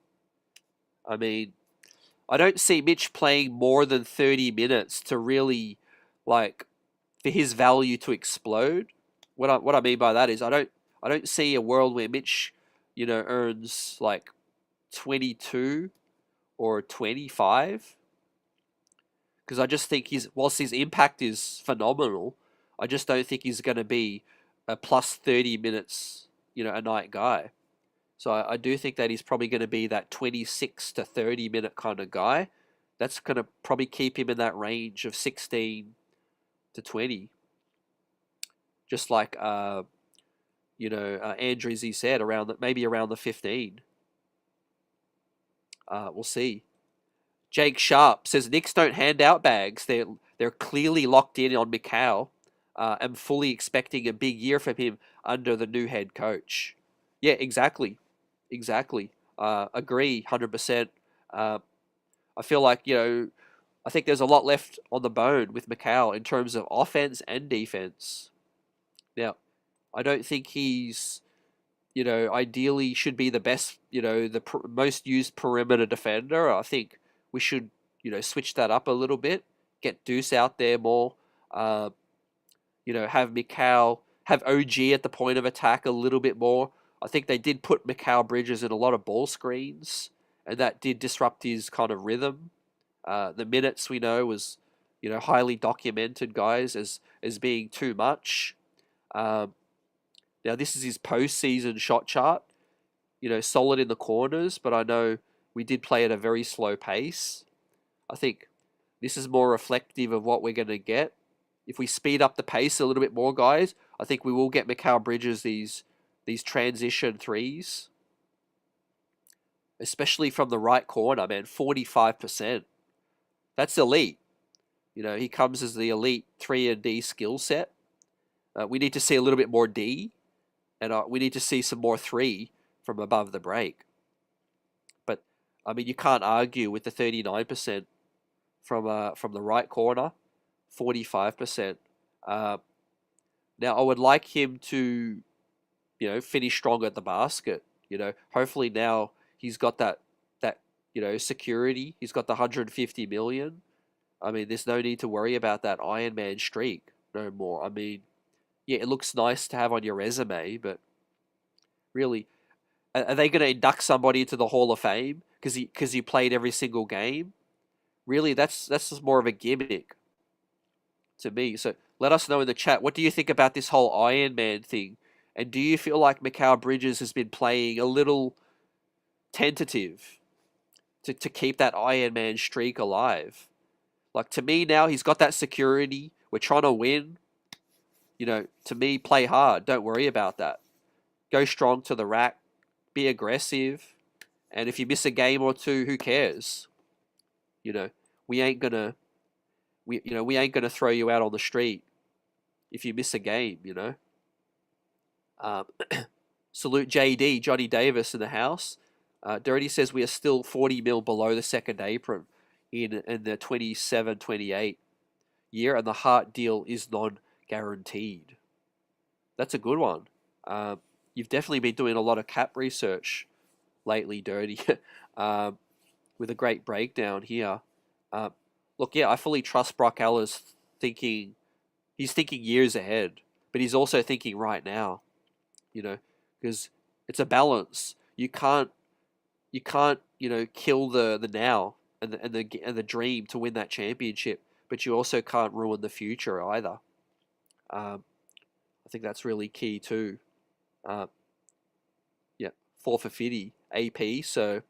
I don't see Mitch playing more than 30 minutes to really, for his value to explode. What I mean by that is I don't see a world where Mitch, earns 22 or 25. Because I just think whilst his impact is phenomenal, I just don't think he's going to be a plus 30 minutes, a night guy. So I do think that he's probably going to be that 26 to 30 minute kind of guy. That's going to probably keep him in that range of 16 to 20. Just like, Andrews, he said, maybe around the 15. We'll see. Jake Sharp says, Knicks don't hand out bags. They're clearly locked in on Mikal. I'm fully expecting a big year from him under the new head coach. Yeah, exactly. Agree, 100%. I feel like, I think there's a lot left on the bone with Mikal in terms of offense and defense. Now, I don't think he's, ideally should be the best, the most used perimeter defender. I think we should, switch that up a little bit, get Deuce out there more, have Mikal, have OG at the point of attack a little bit more. I think they did put Mikal Bridges in a lot of ball screens, and that did disrupt his kind of rhythm. The minutes we know was, highly documented, guys, as being too much. Now this is his postseason shot chart. Solid in the corners, but I know we did play at a very slow pace. I think this is more reflective of what we're going to get. If we speed up the pace a little bit more, guys, I think we will get Mikal Bridges these transition threes, especially from the right corner, man. 45%. That's elite. He comes as the elite 3 and D skill set. We need to see a little bit more D, and we need to see some more 3 from above the break. But you can't argue with the 39% from the right corner, 45%. Now I would like him to, finish strong at the basket. Hopefully now he's got that security. He's got the 150 million. There's no need to worry about that Iron Man streak no more. Yeah, it looks nice to have on your resume, but really, are they going to induct somebody into the Hall of Fame because you played every single game? Really, that's just more of a gimmick to me. So let us know in the chat, what do you think about this whole Iron Man thing? And do you feel like Mikal Bridges has been playing a little tentative to keep that Iron Man streak alive? To me now, he's got that security. We're trying to win. To me, play hard. Don't worry about that. Go strong to the rack. Be aggressive. And if you miss a game or two, who cares? You know, we ain't gonna we ain't gonna throw you out on the street if you miss a game. Um, salute JD Johnny Davis in the house. Dirty says we are still 40 mil below the second apron in the 27-28 year, and the Hart deal is non-guaranteed. That's a good one. You've definitely been doing a lot of cap research lately, Dirty, with a great breakdown here. Look, yeah, I fully trust Brock Eller's thinking. He's thinking years ahead, but he's also thinking right now. Because it's a balance. You can't kill the now and the dream to win that championship, but you also can't ruin the future either. I think that's really key too. Yeah, 4 for 50 AP. So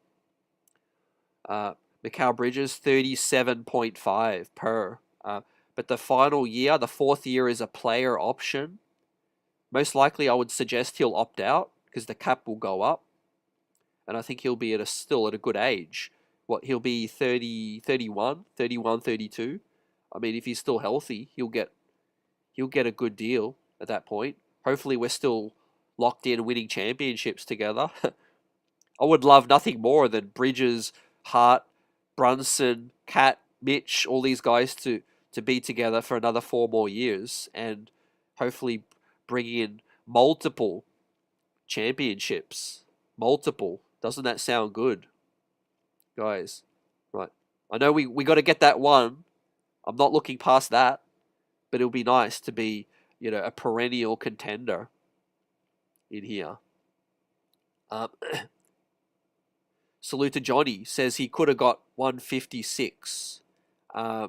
Mikal Bridges 37.5 per. But the final year, the fourth year, is a player option. Most likely, I would suggest he'll opt out because the cap will go up. And I think he'll be still at a good age. He'll be 30, 31, 31, 32. I mean, if he's still healthy, he'll get a good deal at that point. Hopefully, we're still locked in winning championships together. I would love nothing more than Bridges, Hart, Brunson, Cat, Mitch, all these guys to be together for another 4 more years and hopefully bring in multiple championships. Multiple. Doesn't that sound good, guys? Right. I know we got to get that one. I'm not looking past that, but it'll be nice to be, a perennial contender in here. Salute to Johnny. Says he could have got 156. Yeah,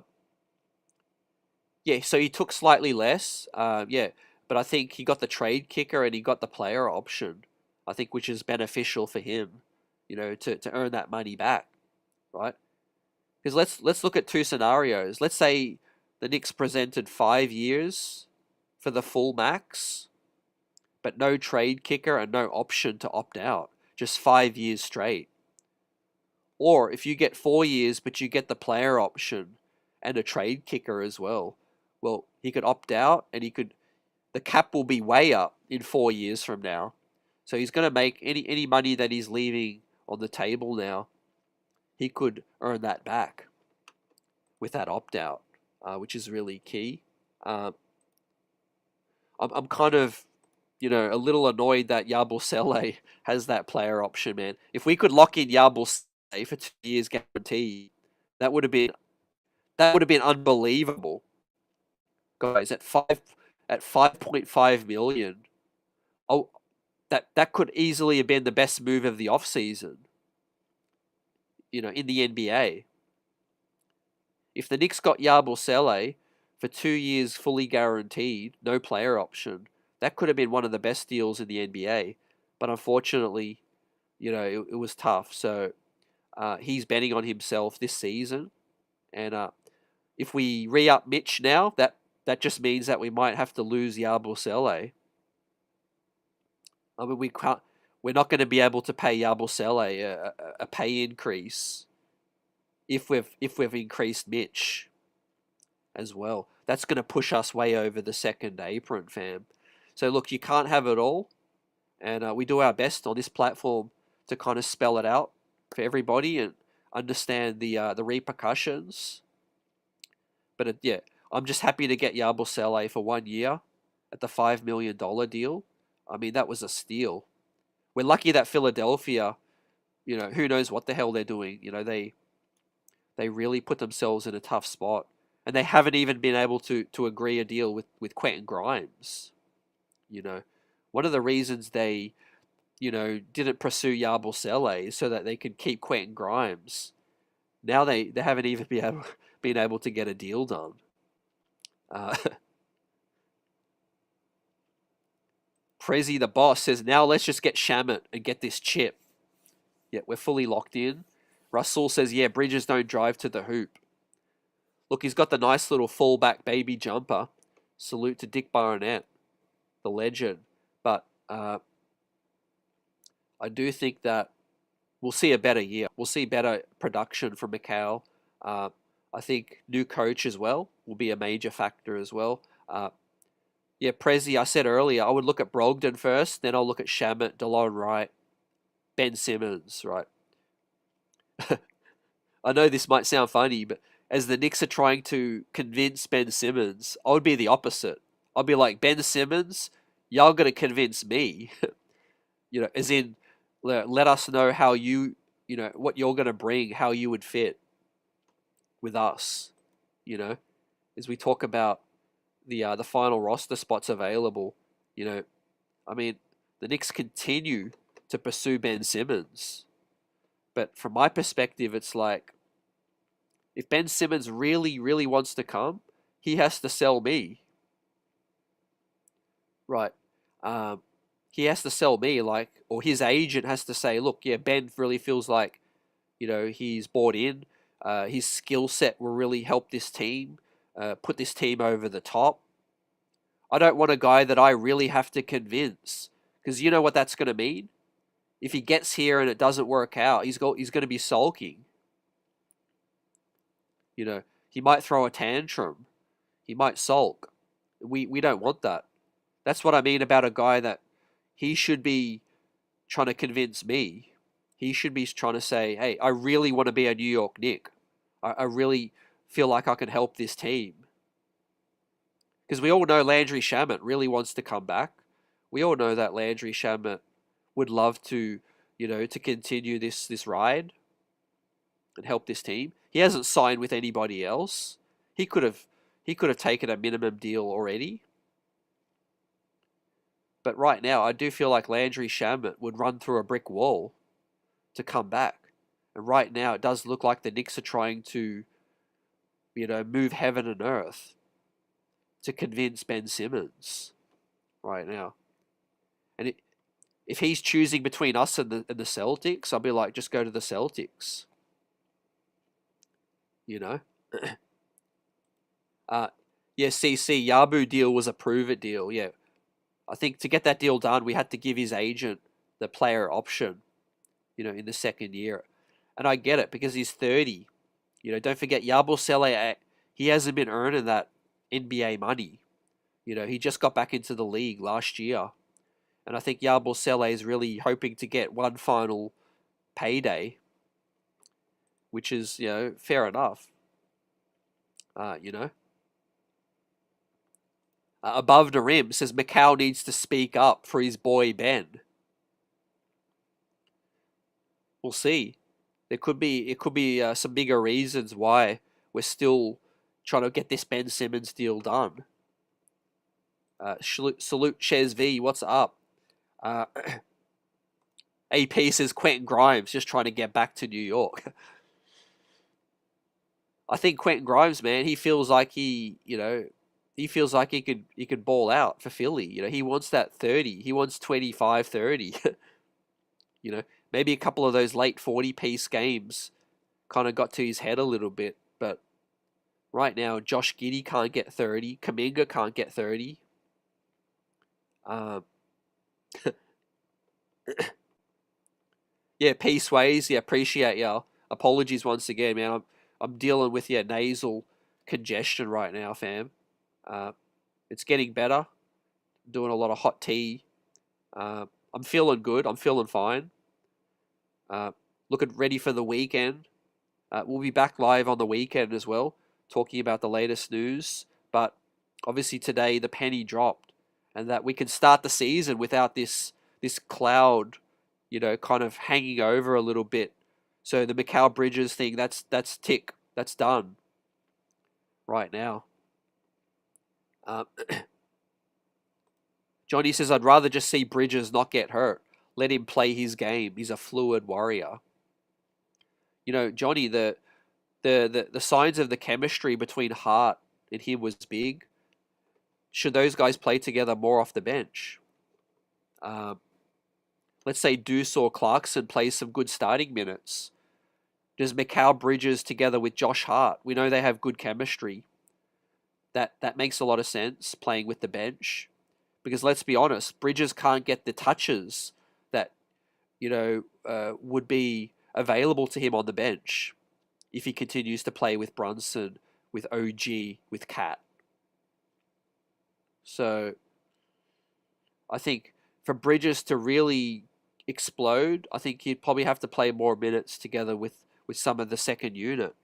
so he took slightly less. Yeah, but I think he got the trade kicker and he got the player option. I think which is beneficial for him, to earn that money back, right? Because let's look at 2 scenarios. Let's say the Knicks presented 5 years for the full max, but no trade kicker and no option to opt out. Just 5 years straight. Or if you get 4 years, but you get the player option and a trade kicker as well, well, he could opt out and the cap will be way up in 4 years from now. So he's going to make any money that he's leaving on the table now. He could earn that back with that opt out, which is really key. I'm kind of, a little annoyed that Yabusele has that player option, man. If we could lock in Yabusele for 2 years guaranteed, that would have been unbelievable, guys. At 5.5 million, oh, that could easily have been the best move of the offseason, in the NBA. If the Knicks got Yabusele for 2 years fully guaranteed, no player option, that could have been one of the best deals in the NBA. But unfortunately, it was tough. So he's betting on himself this season. And if we re-up Mitch now, that just means that we might have to lose Yabusele. I mean, we're not going to be able to pay Yabusele a pay increase if we've increased Mitch as well. That's going to push us way over the second apron, fam. So look, you can't have it all, and we do our best on this platform to kind of spell it out for everybody and understand the repercussions. But yeah, I'm just happy to get Yabusele for 1 year at the $5 million deal. I mean, that was a steal. We're lucky that Philadelphia, who knows what the hell they're doing. They really put themselves in a tough spot. And they haven't even been able to agree a deal with Quentin Grimes. One of the reasons they, didn't pursue Yabusele is so that they could keep Quentin Grimes. Now they haven't even been able to get a deal done. Prezi the boss says, now let's just get Shamet and get this chip. Yeah, we're fully locked in. Russell says, yeah, Bridges don't drive to the hoop. Look, he's got the nice little fullback baby jumper. Salute to Dick Barnett, the legend. But I do think that we'll see a better year. We'll see better production from Mikal. I think new coach as well will be a major factor as well. Yeah, Prezi, I said earlier, I would look at Brogdon first, then I'll look at Shamet, DeLon Wright, Ben Simmons, right? I know this might sound funny, but as the Knicks are trying to convince Ben Simmons, I would be the opposite. I'd be like, Ben Simmons, y'all gonna convince me. As in, let us know how what you're gonna bring, how you would fit with us, as we talk about the final roster spots available. I mean, the Knicks continue to pursue Ben Simmons, but from my perspective, it's like, if Ben Simmons really, really wants to come, he has to sell me. Right. He has to sell me, or his agent has to say, look, yeah, Ben really feels like, he's bought in. His skill set will really help this team, put this team over the top. I don't want a guy that I really have to convince, because you know what that's going to mean? If he gets here and it doesn't work out, he's going to be sulking. He might throw a tantrum. He might sulk. We don't want that. That's what I mean about a guy that he should be trying to convince me. He should be trying to say, hey, I really want to be a New York Knick. I really feel like I can help this team. Because we all know Landry Shamet really wants to come back. We all know that Landry Shamet would love to, to continue this ride and help this team. He hasn't signed with anybody else. He could have taken a minimum deal already. But right now, I do feel like Landry Shamet would run through a brick wall to come back. And right now, it does look like the Knicks are trying to, move heaven and earth to convince Ben Simmons right now. And if he's choosing between us and the Celtics, I'll be like, just go to the Celtics. Yeah, CC, Yabu deal was a prove-it deal, yeah. I think to get that deal done, we had to give his agent the player option, in the second year. And I get it, because he's 30. Don't forget, Yabusele, he hasn't been earning that NBA money. He just got back into the league last year. And I think Yabusele is really hoping to get one final payday, which is, fair enough. Above the rim says Mikal needs to speak up for his boy Ben. We'll see. It could be some bigger reasons why we're still trying to get this Ben Simmons deal done. Salute Ches V, what's up? AP says Quentin Grimes just trying to get back to New York. I think Quentin Grimes, man, he feels like he could ball out for Philly. He wants that 30. He wants 25, 30. Maybe a couple of those late 40-piece games kind of got to his head a little bit. But right now, Josh Giddey can't get 30. Kuminga can't get 30. Yeah, Peace Ways. Yeah, appreciate ya. Apologies once again, man. I'm dealing with nasal congestion right now, fam. It's getting better. I'm doing a lot of hot tea. I'm feeling good. I'm feeling fine. Looking ready for the weekend. We'll be back live on the weekend as well, talking about the latest news. But obviously today the penny dropped, and that we can start the season without this cloud, kind of hanging over a little bit. So the Mikal Bridges thing, that's done right now. Johnny says, I'd rather just see Bridges not get hurt. Let him play his game. He's a fluid warrior. Johnny, the signs of the chemistry between Hart and him was big. Should those guys play together more off the bench? Let's say Deuce or Clarkson plays some good starting minutes. Does Mikal Bridges together with Josh Hart? We know they have good chemistry. That makes a lot of sense, playing with the bench. Because let's be honest, Bridges can't get the touches that, would be available to him on the bench if he continues to play with Brunson, with OG, with Cat. So I think for Bridges to really explode, I think he'd probably have to play more minutes together with some of the second unit.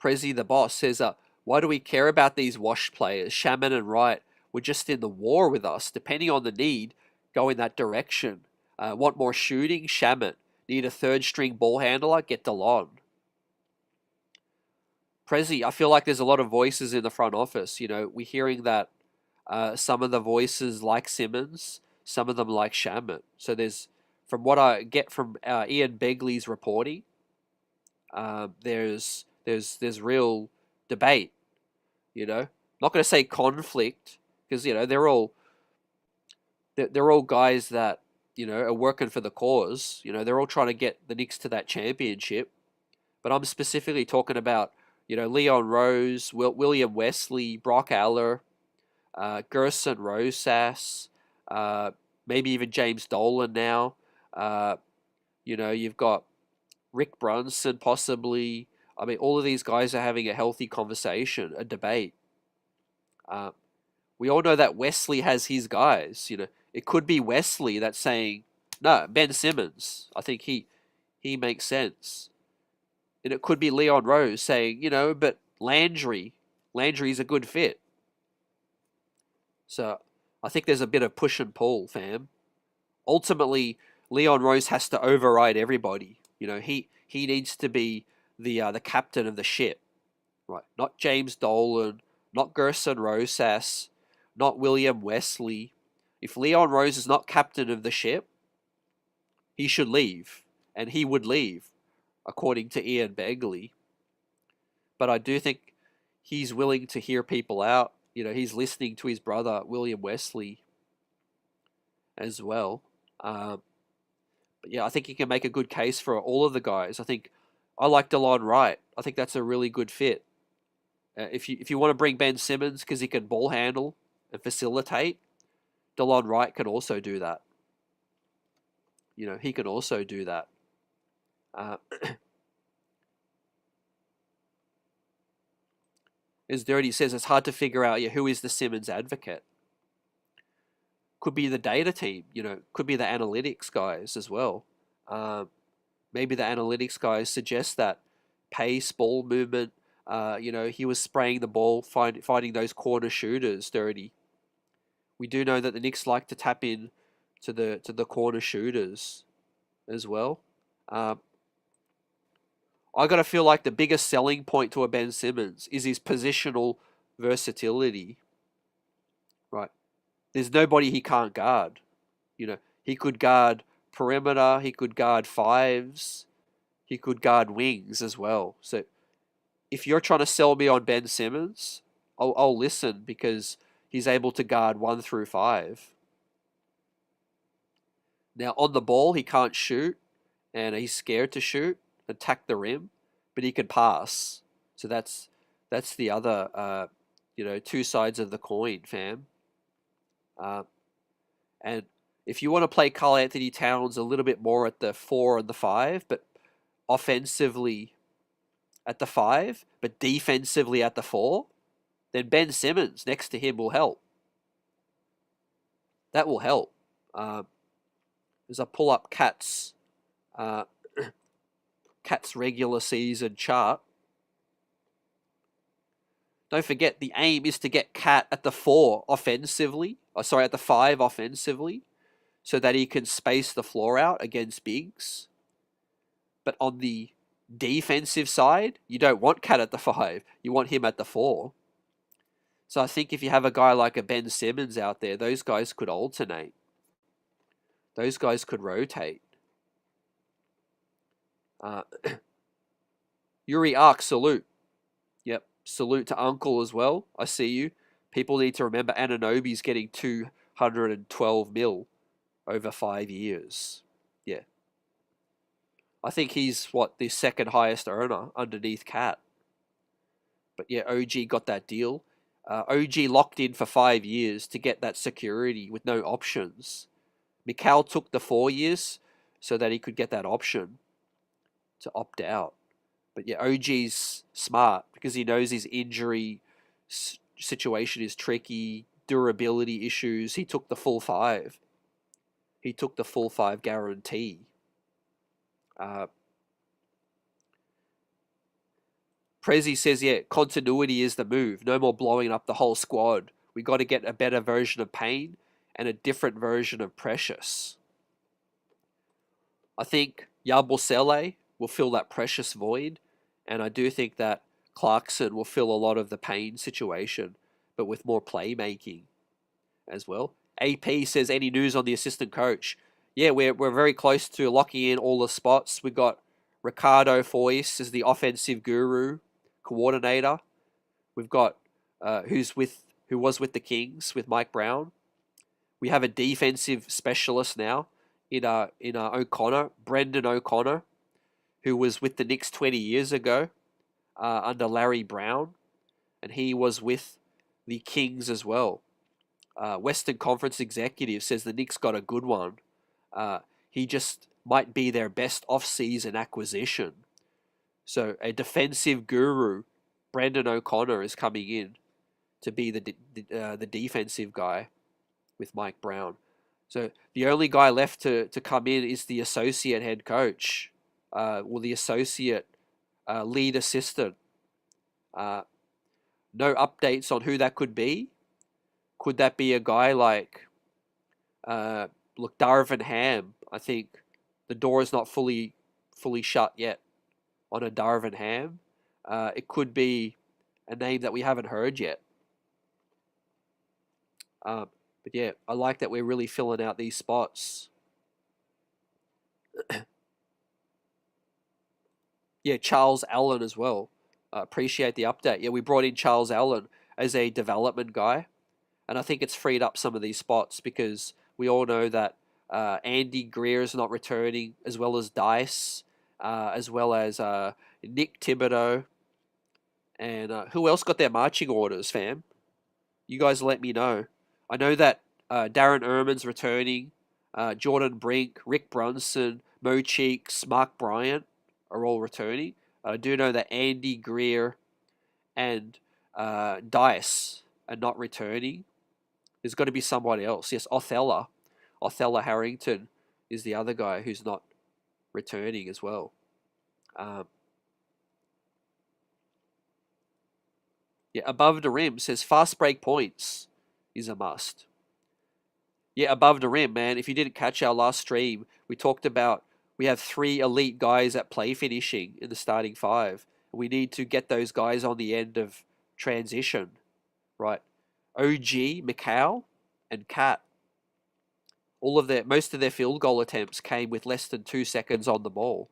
Prezi the boss says, why do we care about these washed players? Shamet and Wright were just in the war with us. Depending on the need, go in that direction. Want more shooting? Shamet. Need a third string ball handler? Get DeLon. Prezi, I feel like there's a lot of voices in the front office. You know, we're hearing that some of the voices like Simmons, some of them like Shamet. So there's, from what I get from Ian Begley's reporting, there's real debate. You know, not going to say conflict because you know they're all guys that you know are working for the cause. You know, they're all trying to get the Knicks to that championship. But I'm specifically talking about you know Leon Rose, William Wesley, Brock Aller, Gerson Rosas, maybe even James Dolan now. You know, you've got Rick Brunson possibly. I mean, all of these guys are having a healthy conversation, a debate. We all know that Wesley has his guys. You know, it could be Wesley that's saying, no, Ben Simmons. I think he makes sense. And it could be Leon Rose saying, you know, but Landry's a good fit. So I think there's a bit of push and pull, fam. Ultimately, Leon Rose has to override everybody. You know, he needs to be the captain of the ship, right? Not James Dolan, not Gerson Rosas, not William Wesley. If Leon Rose is not captain of the ship, he should leave, and he would leave, according to Ian Begley. But I do think he's willing to hear people out. You know, he's listening to his brother, William Wesley, as well. But yeah, I think he can make a good case for all of the guys. I like DeLon Wright. I think that's a really good fit. If you want to bring Ben Simmons because he can ball handle and facilitate, DeLon Wright can also do that. You know, he can also do that. As Dirty says, it's hard to figure out who is the Simmons advocate. Could be the data team, you know, could be the analytics guys as well. Maybe the analytics guys suggest that pace, ball movement, you know, he was spraying the ball, finding those corner shooters, Dirty. We do know that the Knicks like to tap in to the corner shooters as well. I got to feel like the biggest selling point to a Ben Simmons is his positional versatility. Right. There's nobody he can't guard. You know, he could guard perimeter, he could guard fives, he could guard wings as well. So if you're trying to sell me on Ben Simmons, I'll listen because he's able to guard 1 through 5. Now on the ball, he can't shoot, and he's scared to shoot, attack the rim, but he can pass. So that's the other, you know, two sides of the coin, fam. And if you want to play Karl Anthony Towns a little bit more at the 4 and the 5, but offensively at the 5, but defensively at the 4, then Ben Simmons next to him will help. That will help. As I pull up Cat's regular season chart, don't forget the aim is to get Cat at the 4 offensively. At the 5 offensively, so that he can space the floor out against bigs. But on the defensive side, you don't want Cat at the 5. You want him at the 4. So I think if you have a guy like a Ben Simmons out there, those guys could alternate. Those guys could rotate. Yuri Ark, salute. Yep, salute to Uncle as well. I see you. People need to remember Anunoby's getting 212 mil over 5 years. Yeah. I think he's, the second highest earner underneath Cat. But yeah, OG got that deal. OG locked in for 5 years to get that security with no options. Mikal took the 4 years so that he could get that option to opt out. But yeah, OG's smart because he knows his injury situation is tricky, durability issues. He took the full 5. He took the full 5 guarantee. Prezi says, yeah, continuity is the move. No more blowing up the whole squad. We got to get a better version of Payne and a different version of Precious. I think Yabusele will fill that Precious void, and I do think that Clarkson will fill a lot of the Payne situation, but with more playmaking as well. AP says, any news on the assistant coach? Yeah, we're very close to locking in all the spots. We got Ricardo Foyce as the offensive guru coordinator. We've got who was with the Kings with Mike Brown. We have a defensive specialist now in O'Connor, Brendan O'Connor, who was with the Knicks 20 years ago under Larry Brown, and he was with the Kings as well. Western Conference executive says the Knicks got a good one. He just might be their best off-season acquisition. So a defensive guru, Brendan O'Connor, is coming in to be the defensive guy with Mike Brown. So the only guy left to come in is the associate head coach, the associate lead assistant. No updates on who that could be. Could that be a guy like, look, Darvin Ham? I think the door is not fully shut yet on a Darvin Ham. It could be a name that we haven't heard yet. But yeah, I like that we're really filling out these spots. Yeah, Charles Allen as well. Appreciate the update. Yeah, we brought in Charles Allen as a development guy, and I think it's freed up some of these spots because we all know that Andy Greer is not returning, as well as Dice, as well as Nick Thibodeau, and who else got their marching orders, fam? You guys let me know. I know that Darren Erman's returning, Jordan Brink, Rick Brunson, Mo Cheeks, Mark Bryant are all returning. I do know that Andy Greer and Dice are not returning. There's got to be somebody else. Yes, Othello Harrington is the other guy who's not returning as well. Yeah, above the rim says fast break points is a must. Yeah, above the rim, man. If you didn't catch our last stream, we talked about we have 3 elite guys at play finishing in the starting 5. We need to get those guys on the end of transition, right? OG, Mikal, and Cat. Most of their field goal attempts came with less than 2 seconds on the ball.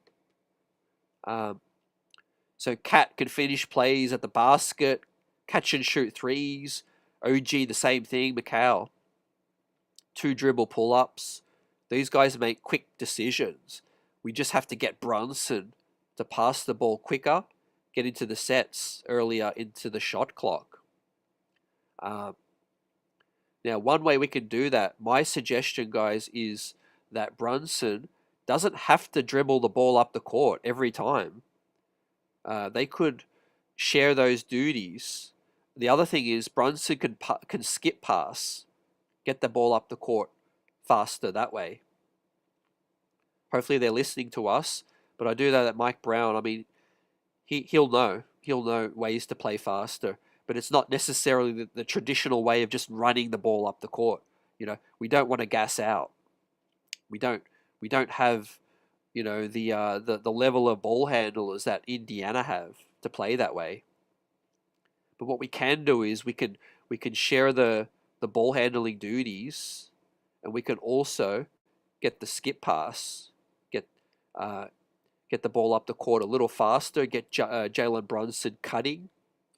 So Cat can finish plays at the basket, catch and shoot threes. OG the same thing. Mikal, 2 dribble pull-ups. These guys make quick decisions. We just have to get Brunson to pass the ball quicker, get into the sets earlier into the shot clock. Now, one way we can do that, my suggestion, guys, is that Brunson doesn't have to dribble the ball up the court every time. They could share those duties. The other thing is Brunson can skip pass, get the ball up the court faster that way. Hopefully they're listening to us, but I do know that Mike Brown, I mean, he'll know ways to play faster, but it's not necessarily the traditional way of just running the ball up the court. You know, we don't want to gas out. We don't have, you know, the level of ball handlers that Indiana have to play that way. But what we can do is we can share the ball handling duties, and we can also get the skip pass, get the ball up the court a little faster, get Jalen Brunson cutting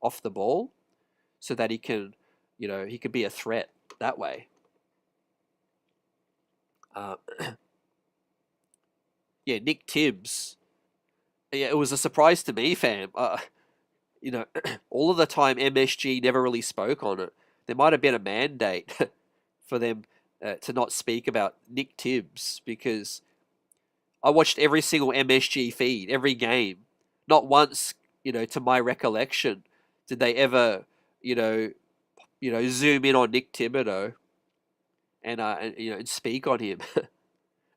off the ball, so that he can be a threat that way. Yeah, Nick Tibbs. Yeah, it was a surprise to me, fam. all of the time MSG never really spoke on it. There might have been a mandate for them to not speak about Nick Tibbs, because I watched every single MSG feed, every game. Not once, to my recollection, did they ever, you know, zoom in on Nick Thibodeau and speak on him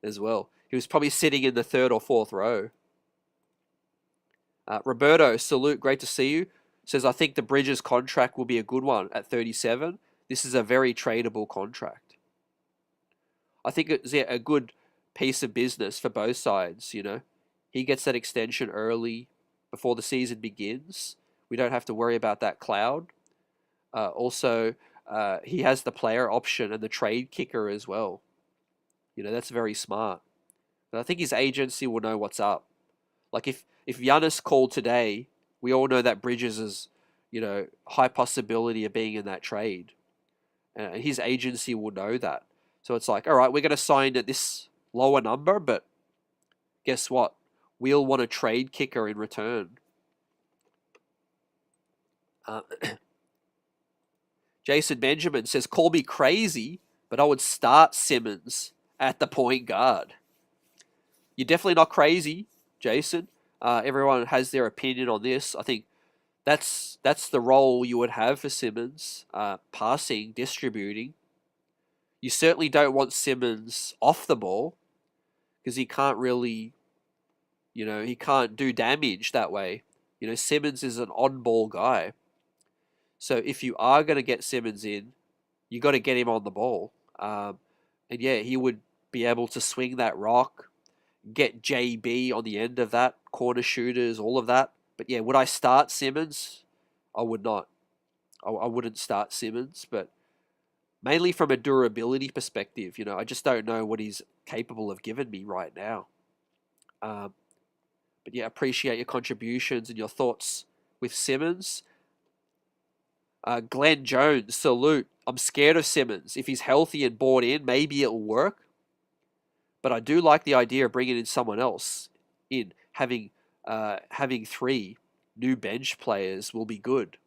as well. He was probably sitting in the third or fourth row. Roberto, salute, great to see you. Says, I think the Bridges contract will be a good one at 37. This is a very tradable contract. I think it's a good piece of business for both sides, He gets that extension early before the season begins. We don't have to worry about that cloud. Also, he has the player option and the trade kicker as well. That's very smart. But I think his agency will know what's up. Like if Giannis called today, we all know that Bridges is, high possibility of being in that trade. And his agency will know that. So it's like, all right, we're going to sign at this lower number, but guess what? We'll want a trade kicker in return. Jason Benjamin says, call me crazy, but I would start Simmons at the point guard. You're definitely not crazy, Jason. Everyone has their opinion on this. I think that's the role you would have for Simmons, passing, distributing. You certainly don't want Simmons off the ball, because he can't really, he can't do damage that way. Simmons is an on-ball guy. So if you are going to get Simmons in, you got to get him on the ball. And yeah, he would be able to swing that rock, get JB on the end of that, corner shooters, all of that. But yeah, would I start Simmons? I would not. I wouldn't start Simmons, but mainly from a durability perspective, I just don't know what he's capable of giving me right now. But yeah, appreciate your contributions and your thoughts with Simmons. Glenn Jones, salute. I'm scared of Simmons. If he's healthy and bought in, maybe it'll work. But I do like the idea of bringing in someone else. Having three new bench players will be good.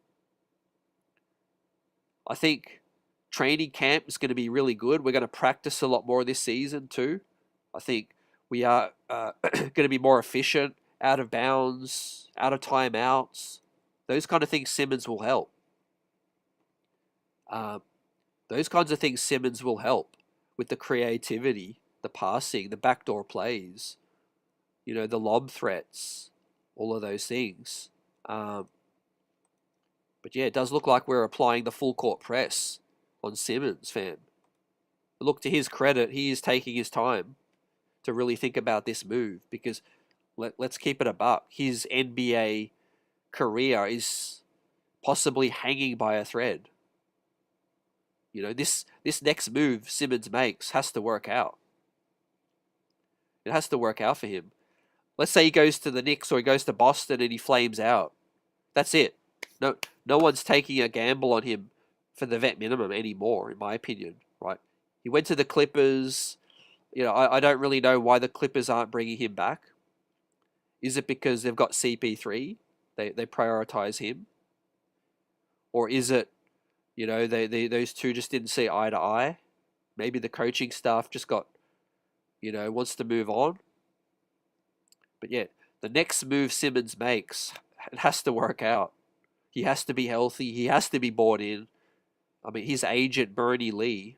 I think training camp is going to be really good. We're going to practice a lot more this season too. I think we are going to be more efficient, out of bounds, out of timeouts. Those kind of things Simmons will help. Those kinds of things Simmons will help with the creativity, the passing, the backdoor plays, the lob threats, all of those things. But yeah, it does look like we're applying the full court press on Simmons, fam. But look, to his credit, he is taking his time to really think about this move, because let's keep it a buck. His NBA career is possibly hanging by a thread. This next move Simmons makes has to work out. It has to work out for him. Let's say he goes to the Knicks or he goes to Boston and he flames out. That's it. No one's taking a gamble on him for the vet minimum anymore, in my opinion, right? He went to the Clippers. I don't really know why the Clippers aren't bringing him back. Is it because they've got CP3? They prioritize him? Or is it, those two just didn't see eye to eye? Maybe the coaching staff just got, wants to move on. But yeah, the next move Simmons makes, it has to work out. He has to be healthy. He has to be bought in. I mean, his agent, Bernie Lee,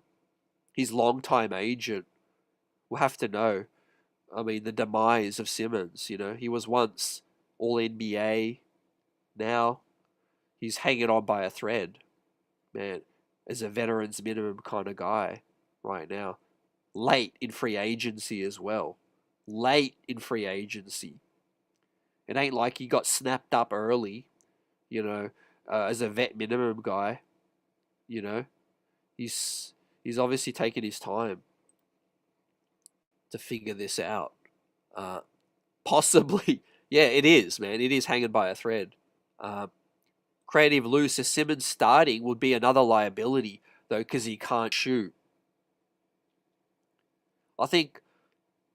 his longtime agent, will have to know. I mean, the demise of Simmons, he was once all NBA. Now he's hanging on by a thread, man, as a veterans minimum kind of guy right now. Late in free agency as well. Late in free agency. It ain't like he got snapped up early, as a vet minimum guy. He's obviously taken his time to figure this out. Possibly, yeah, it is, man. It is hanging by a thread. Creative Lou says Simmons starting would be another liability, though, because he can't shoot. I think,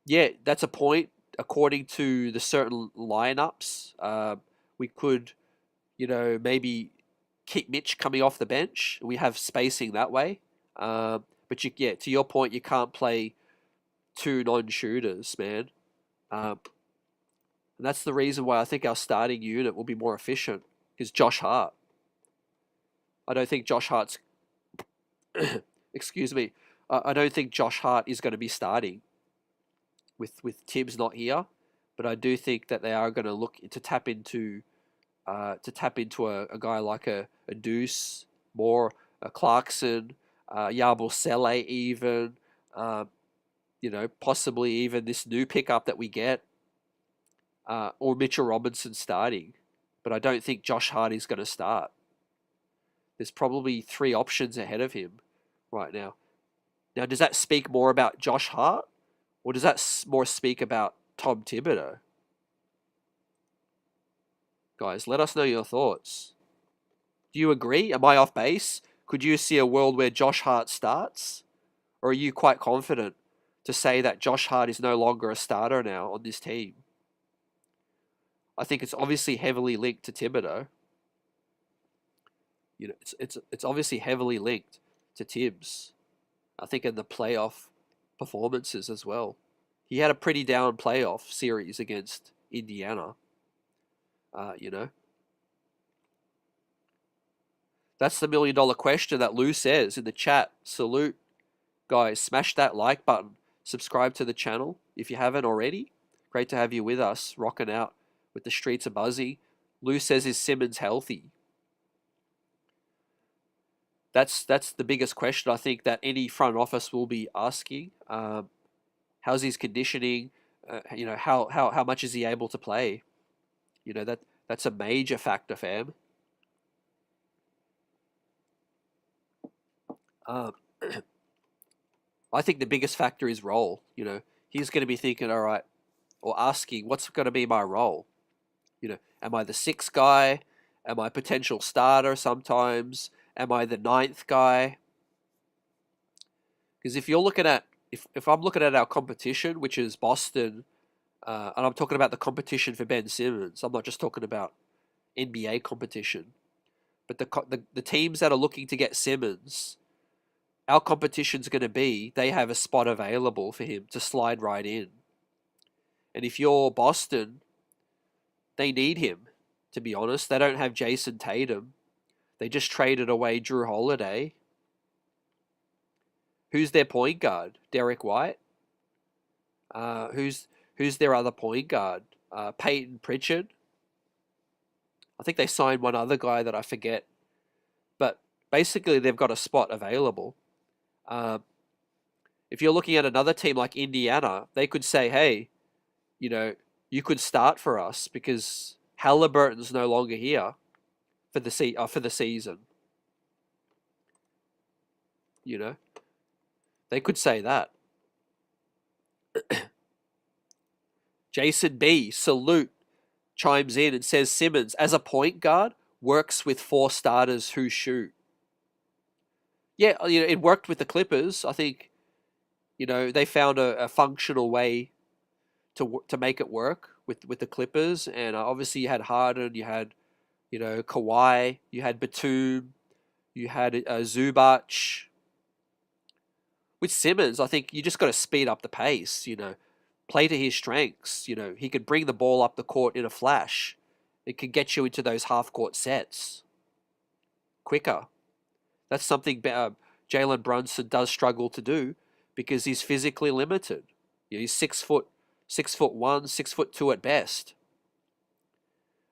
yeah, that's a point. According to the certain lineups, we could, maybe keep Mitch coming off the bench. We have spacing that way. But to your point, you can't play two non-shooters, man. And that's the reason why I think our starting unit will be more efficient, is Josh Hart. I don't think Josh Hart's excuse me. I don't think Josh Hart is going to be starting with Tibbs not here, but I do think that they are going to look to tap into a guy like a Deuce, more a Clarkson, Yabusele even, possibly even this new pickup that we get, or Mitchell Robinson starting. But I don't think Josh Hart is going to start. There's probably 3 options ahead of him right now. Now, does that speak more about Josh Hart, or does that more speak about Tom Thibodeau? Guys, let us know your thoughts. Do you agree? Am I off base? Could you see a world where Josh Hart starts? Or are you quite confident to say that Josh Hart is no longer a starter now on this team? I think it's obviously heavily linked to Thibodeau. It's obviously heavily linked to Tibbs. I think in the playoff performances as well. He had a pretty down playoff series against Indiana. That's the $1 million question that Lou says in the chat. Salute. Guys, smash that like button. Subscribe to the channel if you haven't already. Great to have you with us, rocking out with the streets of Buzzy. Lou says, is Simmons healthy? That's the biggest question I think that any front office will be asking. How's his conditioning? How much is he able to play? That's a major factor, fam. I think the biggest factor is role. He's going to be thinking, all right, or asking, what's going to be my role? Am I the 6th guy? Am I a potential starter sometimes? Am I the 9th guy? Because if you're looking at, if I'm looking at our competition, which is Boston, and I'm talking about the competition for Ben Simmons, I'm not just talking about NBA competition, but the teams that are looking to get Simmons, our competition's going to be, they have a spot available for him to slide right in. And if you're Boston, they need him, to be honest. They don't have Jason Tatum. They just traded away Drew Holiday. Who's their point guard? Derek White? Who's their other point guard? Peyton Pritchard? I think they signed one other guy that I forget. But basically, they've got a spot available. If you're looking at another team like Indiana, they could say, hey, you could start for us because Halliburton's no longer here for the season. They could say that. Jason B, salute, chimes in and says Simmons, as a point guard, works with 4 starters who shoot. Yeah, it worked with the Clippers. I think, they found a functional way to make it work with the Clippers. And obviously you had Harden, you had, Kawhi, you had Batum, you had Zubac. With Simmons, I think you just got to speed up the pace, play to his strengths. He could bring the ball up the court in a flash. It could get you into those half-court sets quicker. That's something Jalen Brunson does struggle to do because he's physically limited. He's 6'1", 6'2" at best.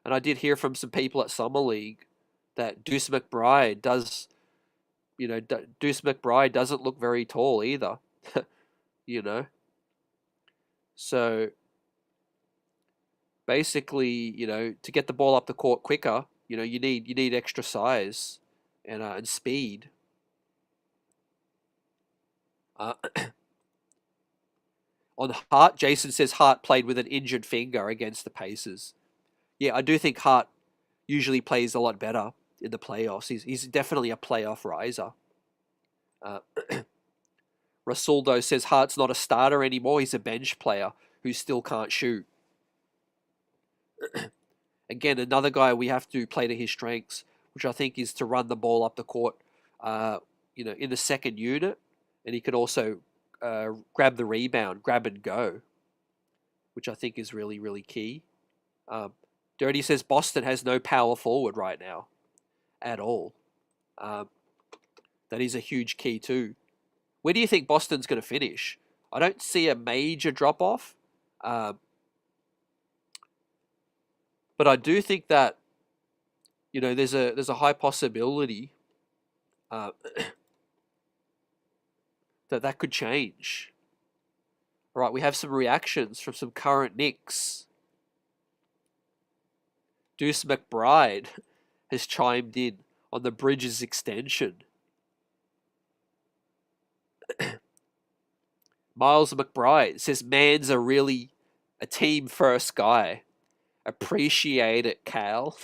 And I did hear from some people at Summer League that Deuce McBride doesn't look very tall either. So basically, to get the ball up the court quicker, you need extra size and speed. On Hart, Jason says Hart played with an injured finger against the Pacers. Yeah, I do think Hart usually plays a lot better in the playoffs. He's definitely a playoff riser. Rasuldo says Hart's not a starter anymore. He's a bench player who still can't shoot. Again, another guy we have to play to his strengths, which I think is to run the ball up the court, in the second unit, and he can also grab the rebound, grab and go, which I think is really, really key. Dirty says Boston has no power forward right now at all. That is a huge key too. Where do you think Boston's going to finish? I don't see a major drop-off, but I do think that there's a high possibility that could change. All right, we have some reactions from some current Knicks. Deuce McBride has chimed in on the Bridges extension. Miles McBride says Man's really a team-first guy. Appreciate it, Cal.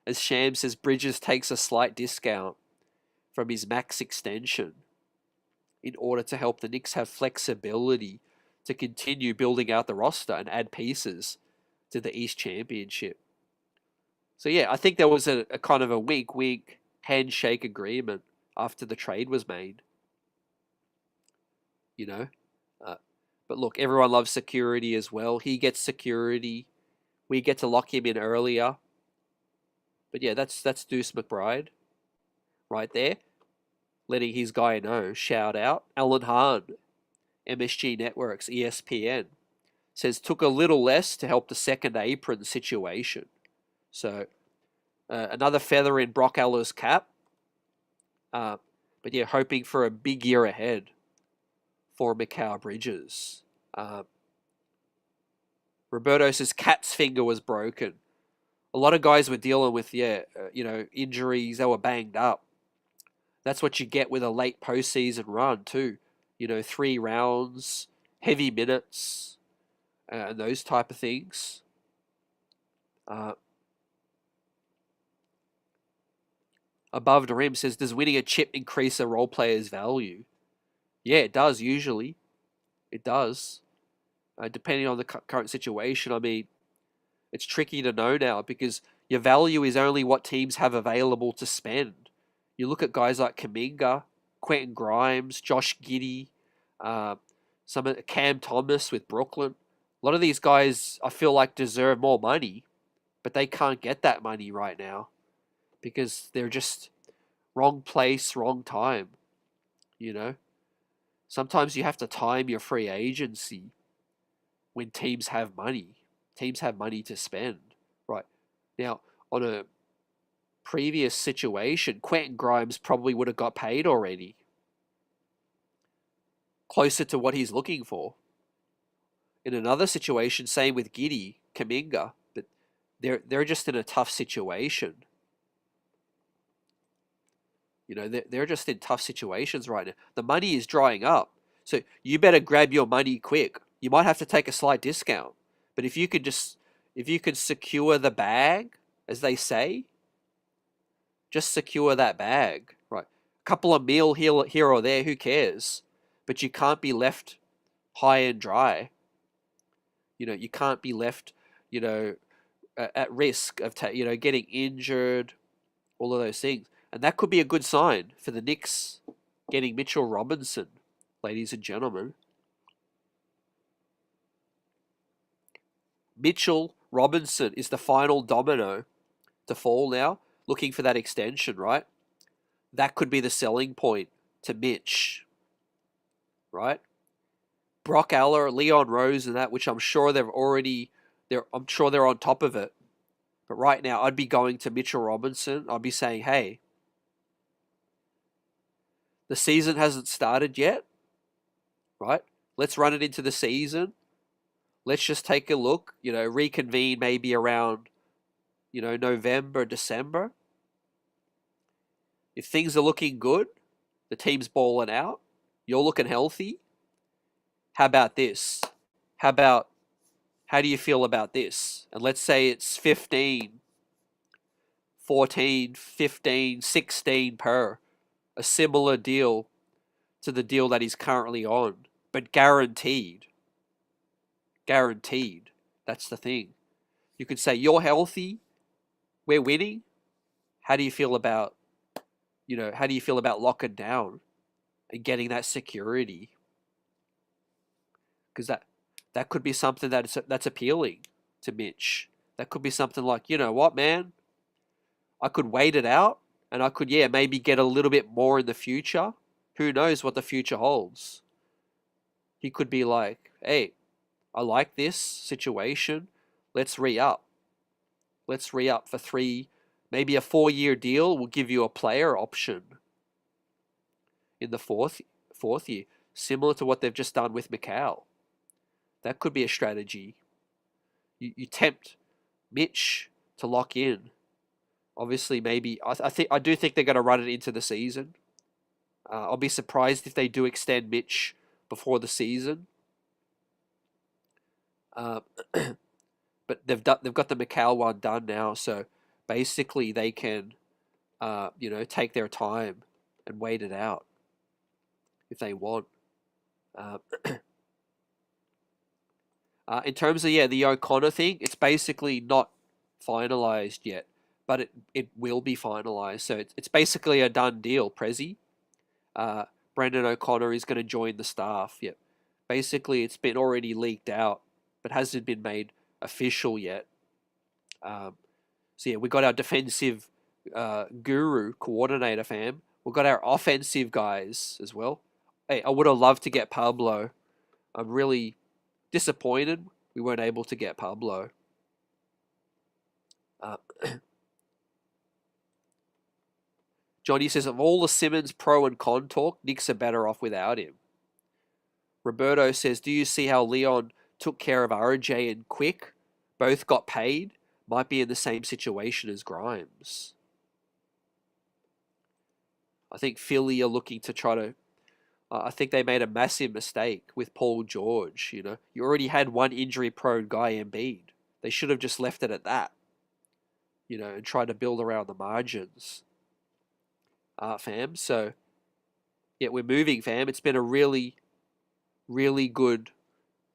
As Sham says, Bridges takes a slight discount from his max extension in order to help the Knicks have flexibility to continue building out the roster and add pieces to the East Championship. So yeah, I think there was a kind of a wink-wink handshake agreement after the trade was made. But look, everyone loves security as well. He gets security. We get to lock him in earlier. But yeah, that's Deuce McBride right there, letting his guy know. Shout out. Alan Hahn, MSG Networks, ESPN, says took a little less to help the second apron situation. So another feather in Brock Aller's cap. But yeah, hoping for a big year ahead for Mikal Bridges. Roberto says Cat's finger was broken. A lot of guys were dealing with, injuries. They were banged up. That's what you get with a late postseason run too. 3 rounds, heavy minutes, and those type of things. Above the rim says, does winning a chip increase a role player's value? Yeah, it does usually. It does. Depending on the current situation, I mean, it's tricky to know now because your value is only what teams have available to spend. You look at guys like Kuminga, Quentin Grimes, Josh Giddey, some of Cam Thomas with Brooklyn. A lot of these guys I feel like deserve more money, but they can't get that money right now because they're just wrong place, wrong time. Sometimes you have to time your free agency when teams have money. Teams have money to spend. Right. Now, on a previous situation, Quentin Grimes probably would have got paid already. Closer to what he's looking for. In another situation, same with Giddey, Kuminga, but they're just in a tough situation. They're just in tough situations right now. The money is drying up. So you better grab your money quick. You might have to take a slight discount. But if you could secure the bag, as they say, just secure that bag. Right. A couple of mil here or there, who cares? But you can't be left high and dry. You can't be left, at risk of getting injured, all of those things. And that could be a good sign for the Knicks getting Mitchell Robinson, ladies and gentlemen. Mitchell Robinson is the final domino to fall now, looking for that extension, right? That could be the selling point to Mitch, right? Brock Aller, Leon Rose and that, which I'm sure they're on top of it. But right now, I'd be going to Mitchell Robinson. I'd be saying, hey, the season hasn't started yet, right? Let's run it into the season. Let's just take a look, reconvene maybe around, November, December. If things are looking good, the team's balling out, you're looking healthy. How about this? How do you feel about this? And let's say it's 15, 14, 15, 16 per. A similar deal to the deal that he's currently on, but guaranteed. Guaranteed. That's the thing. You could say you're healthy, we're winning. How do you feel about, how do you feel about locking down and getting that security? Because that could be something that's appealing to Mitch. That could be something like, you know what, man, I could wait it out, and I could, maybe get a little bit more in the future. Who knows what the future holds? He could be like, hey, I like this situation. Let's re-up. Let's re-up for 3, maybe a 4-year deal. We'll give you a player option in the fourth year, similar to what they've just done with Mikal. That could be a strategy. You tempt Mitch to lock in. Obviously, maybe I do think they're going to run it into the season. I'll be surprised if they do extend Mitch before the season. But they've got the Mikal one done now, so basically they can, take their time and wait it out if they want. In terms of the O'Connor thing, it's basically not finalized yet, but it will be finalized. So it's basically a done deal. Prezi, Brendan O'Connor is going to join the staff. Yep. Basically, it's been already leaked out, but hasn't been made official yet. So we got our defensive guru coordinator, fam. We've got our offensive guys as well. Hey, I would have loved to get Pablo. I'm really disappointed we weren't able to get Pablo. Johnny says, of all the Simmons pro and con talk, Knicks are better off without him. Roberto says, do you see how Leon took care of RJ and Quick? Both got paid. Might be in the same situation as Grimes. I think Philly are looking to try to... I think they made a massive mistake with Paul George. You already had one injury-prone guy, Embiid. They should have just left it at that. And tried to build around the margins. Fam. So, we're moving, fam. It's been a really, really good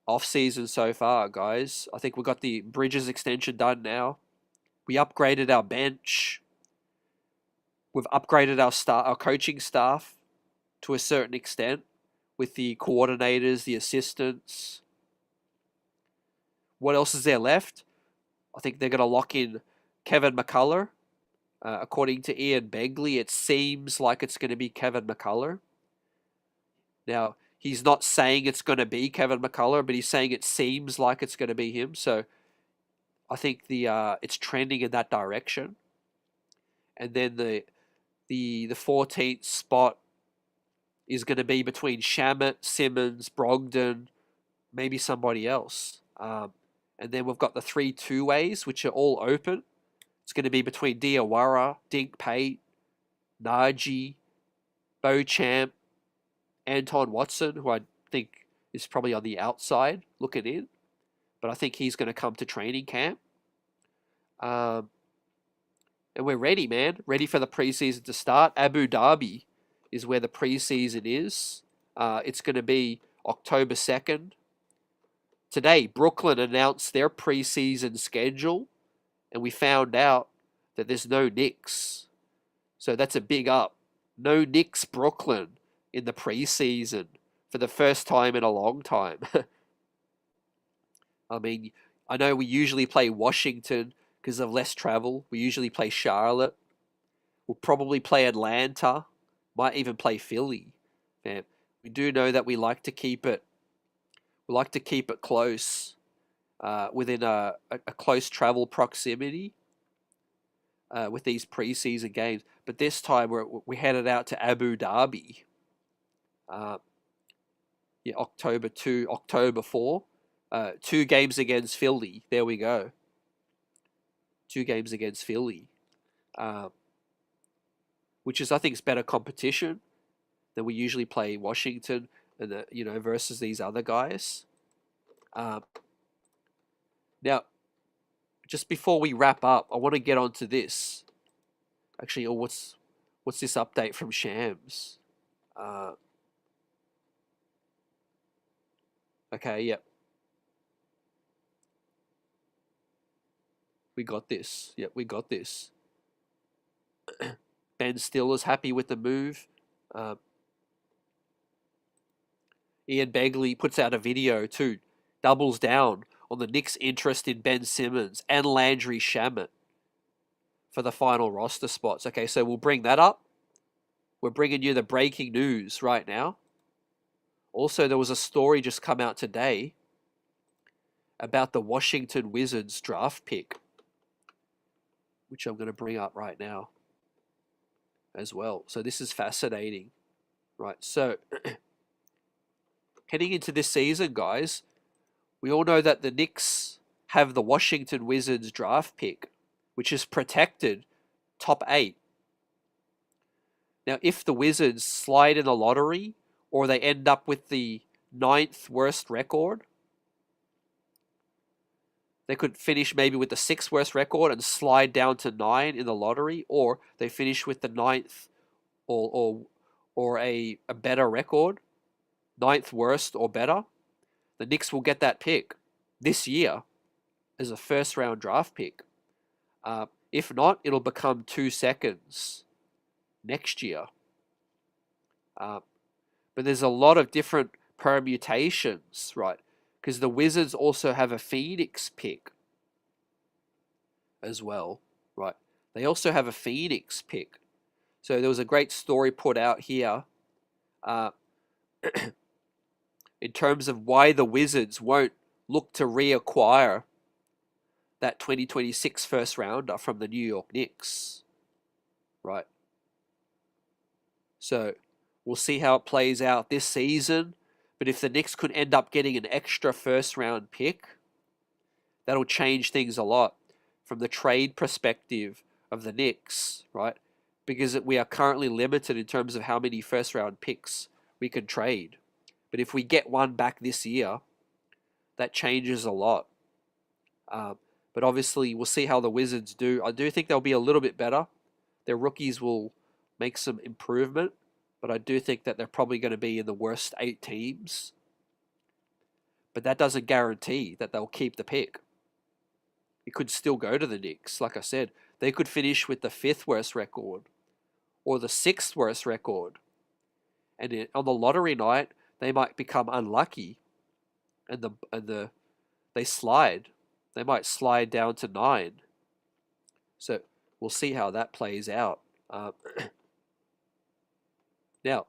off-season so far, guys. I think we've got the Bridges extension done now. We upgraded our bench. We've upgraded our coaching staff to a certain extent with the coordinators, the assistants. What else is there left? I think they're going to lock in Kevin McCullough. According to Ian Begley, it seems like it's going to be Kevin McCullough. Now, he's not saying it's going to be Kevin McCullough, but he's saying it seems like it's going to be him. So I think it's trending in that direction. And then the 14th spot is going to be between Shamet, Simmons, Brogdon, maybe somebody else. And then we've got the 3 two-ways, which are all open. It's going to be between Diawara, Dink Pate, Najee, Beauchamp, Anton Watson, who I think is probably on the outside looking in. But I think he's going to come to training camp. And we're ready, man. Ready for the preseason to start. Abu Dhabi is where the preseason is. It's going to be October 2nd. Today, Brooklyn announced their preseason schedule, and we found out that there's no Knicks. So that's a big up. No Knicks Brooklyn in the preseason for the first time in a long time. I mean, I know we usually play Washington because of less travel. We usually play Charlotte. We'll probably play Atlanta. Might even play Philly. Man, we do know that we like to keep it. We like to keep it close, within a close travel proximity, with these preseason games. But this time we're headed out to Abu Dhabi. October 2, October 4. 2 games against Philly. There we go. 2 games against Philly. Which is, I think, is better competition than we usually play Washington and versus these other guys. Now, just before we wrap up, I want to get onto this. Actually, what's this update from Shams? Okay, yep. We got this. Yep, we got this. Ben still is happy with the move. Ian Begley puts out a video too, doubles down on the Knicks' interest in Ben Simmons and Landry Shamet for the final roster spots. Okay, so we'll bring that up. We're bringing you the breaking news right now. Also, there was a story just come out today about the Washington Wizards draft pick, which I'm going to bring up right now as well. So this is fascinating, right? So heading into this season, guys, we all know that the Knicks have the Washington Wizards draft pick, which is protected top 8. Now, if the Wizards slide in the lottery or they end up with the 9th worst record, they could finish maybe with the 6th worst record and slide down to 9 in the lottery, or they finish with the 9th or a better record, 9th worst or better. The Knicks will get that pick this year as a first-round draft pick. If not, it'll become 2 seconds next year. But there's a lot of different permutations, right? Because the Wizards also have a Phoenix pick as well, right? They also have a Phoenix pick. So there was a great story put out here in terms of why the Wizards won't look to reacquire that 2026 first rounder from the New York Knicks, right? So we'll see how it plays out this season. But if the Knicks could end up getting an extra first round pick, that'll change things a lot from the trade perspective of the Knicks, right? Because we are currently limited in terms of how many first round picks we can trade. But if we get one back this year, that changes a lot. But obviously, we'll see how the Wizards do. I do think they'll be a little bit better. Their rookies will make some improvement, but I do think that they're probably going to be in the worst 8 teams. But that doesn't guarantee that they'll keep the pick. It could still go to the Knicks. Like I said, they could finish with the 5th worst record or the 6th worst record. And on the lottery night, they might become unlucky and they slide. They might slide down to 9. So we'll see how that plays out. Now,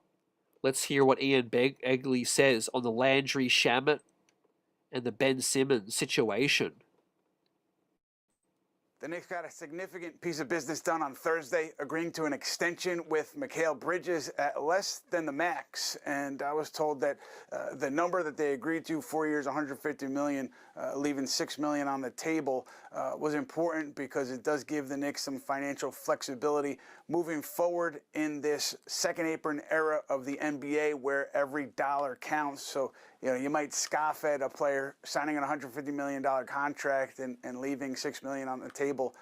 let's hear what Ian Begley says on the Landry Shamet and the Ben Simmons situation. The Knicks got a significant piece of business done on Thursday, agreeing to an extension with Mikal Bridges at less than the max. And I was told that the number that they agreed to, 4 years, $150 million, leaving $6 million on the table, was important because it does give the Knicks some financial flexibility moving forward in this second apron era of the NBA, where every dollar counts. So, you might scoff at a player signing an $150 million contract and leaving $6 million on the table.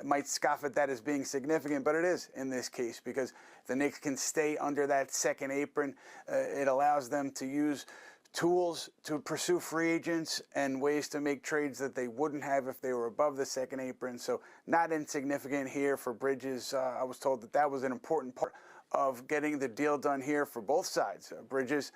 Might scoff at that as being significant, but it is in this case, because if the Knicks can stay under that second apron, it allows them to use tools to pursue free agents and ways to make trades that they wouldn't have if they were above the second apron. So not insignificant here for Bridges. I was told that that was an important part of getting the deal done here for both sides. Bridges,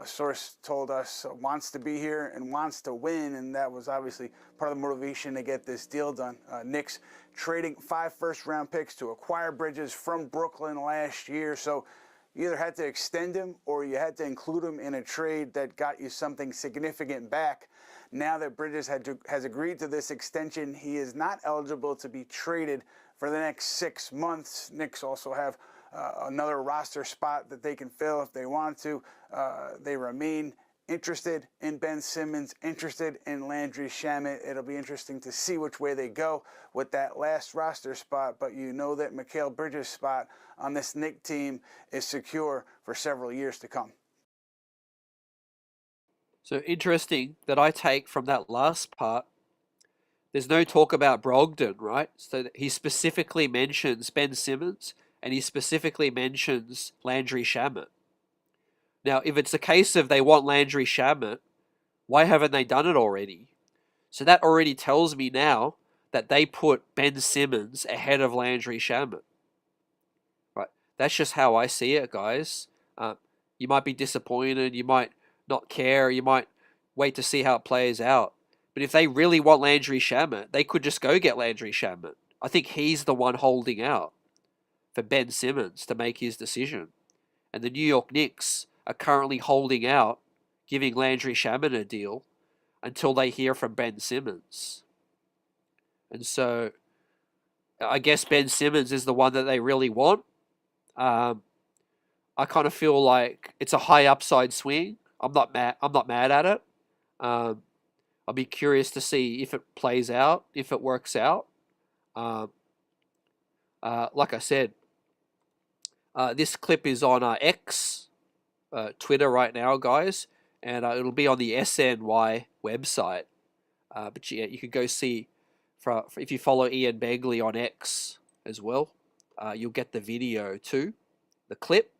source told us, wants to be here and wants to win, and that was obviously part of the motivation to get this deal done. Knicks trading 5 first-round picks to acquire Bridges from Brooklyn last year, so you either had to extend him or you had to include him in a trade that got you something significant back. Now that Bridges has agreed to this extension, he is not eligible to be traded for the next 6 months. Knicks also have another roster spot that they can fill if they want to. They remain interested in Ben Simmons, interested in Landry Shamet. It'll be interesting to see which way they go with that last roster spot, but you know that Mikal Bridges' spot on this Knicks team is secure for several years to come. So interesting that I take from that last part, there's no talk about Brogdon, right? So he specifically mentions Ben Simmons and he specifically mentions Landry Shamet. Now, if it's a case of they want Landry Shamet, why haven't they done it already? So that already tells me now that they put Ben Simmons ahead of Landry Shamet. Right? That's just how I see it, guys. You might be disappointed. You might not care. You might wait to see how it plays out. But if they really want Landry Shamet, they could just go get Landry Shamet. I think he's the one holding out for Ben Simmons to make his decision. And the New York Knicks are currently holding out, giving Landry Shamet a deal until they hear from Ben Simmons. And so I guess Ben Simmons is the one that they really want. I kind of feel like it's a high upside swing. I'm not mad at it. I'll be curious to see if it plays out, if it works out. Like I said, this clip is on X, Twitter right now, guys, and it'll be on the SNY website. But yeah, you could go see, if you follow Ian Begley on X as well, you'll get the video too, the clip.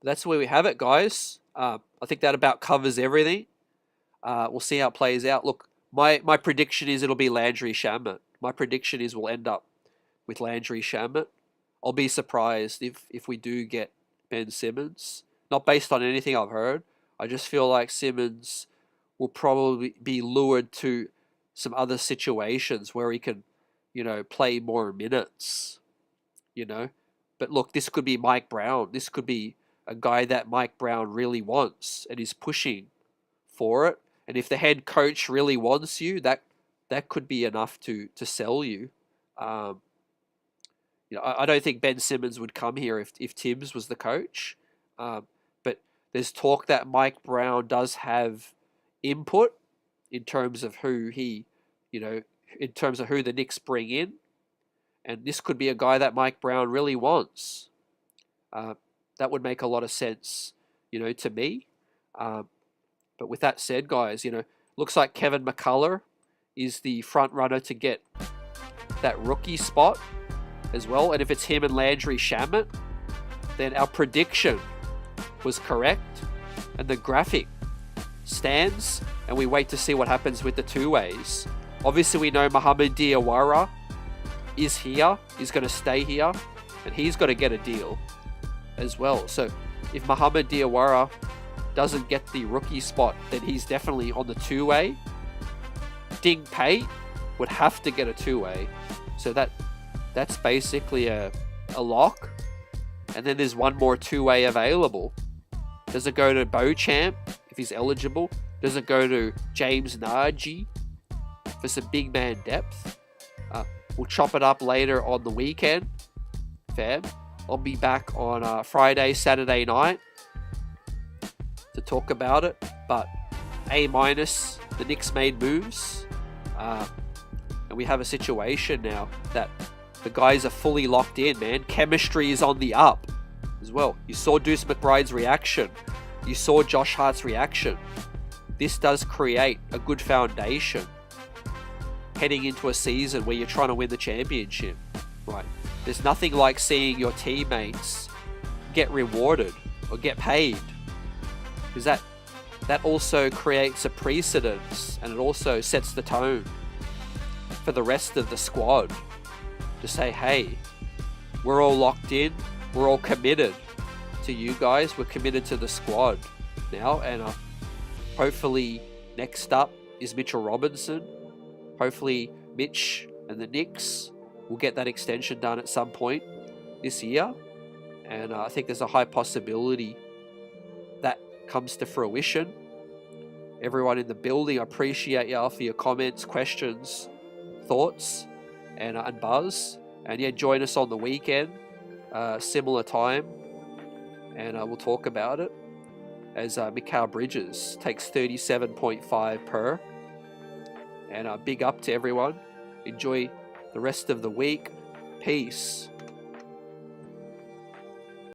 That's where we have it, guys. I think that about covers everything. We'll see how it plays out. Look, my prediction is it'll be Landry Shamet. My prediction is we'll end up with Landry Shamet. I'll be surprised if we do get Ben Simmons. Not based on anything I've heard. I just feel like Simmons will probably be lured to some other situations where he can, play more minutes, But look, this could be Mike Brown. This could be a guy that Mike Brown really wants and is pushing for it. And if the head coach really wants you, that could be enough to sell you. I don't think Ben Simmons would come here if Tibbs was the coach. But there's talk that Mike Brown does have input in terms of who in terms of who the Knicks bring in. And this could be a guy that Mike Brown really wants. That would make a lot of sense, to me. But with that said, guys, looks like Kevin McCullough is the front runner to get that rookie spot as well. And if it's him and Landry Shamet, then our prediction was correct. And the graphic stands, and we wait to see what happens with the two-ways. Obviously, we know Mohamed Diawara is here, is going to stay here, and he's got to get a deal as well. So if Mohamed Diawara doesn't get the rookie spot, then he's definitely on the two-way. Ding Pei would have to get a two-way. So that's basically a lock. And then there's one more two-way available. Does it go to Beauchamp if he's eligible? Does it go to James Nagy for some big man depth? We'll chop it up later on the weekend, fam. I'll be back on Friday, Saturday night to talk about it. But A-, the Knicks made moves. And we have a situation now that the guys are fully locked in, man. Chemistry is on the up as well. You saw Deuce McBride's reaction. You saw Josh Hart's reaction. This does create a good foundation heading into a season where you're trying to win the championship, right? There's nothing like seeing your teammates get rewarded or get paid, because that also creates a precedence, and it also sets the tone for the rest of the squad to say, hey, we're all locked in, we're all committed to you guys, we're committed to the squad now. And hopefully next up is Mitchell Robinson. Hopefully Mitch and the Knicks will get that extension done at some point this year, and I think there's a high possibility that comes to fruition. Everyone in the building, I appreciate y'all for your comments, questions, thoughts, and buzz. And yeah, join us on the weekend, similar time, and we'll talk about it as Mikal Bridges takes 37.5 per. And big up to everyone. Enjoy the rest of the week. Peace.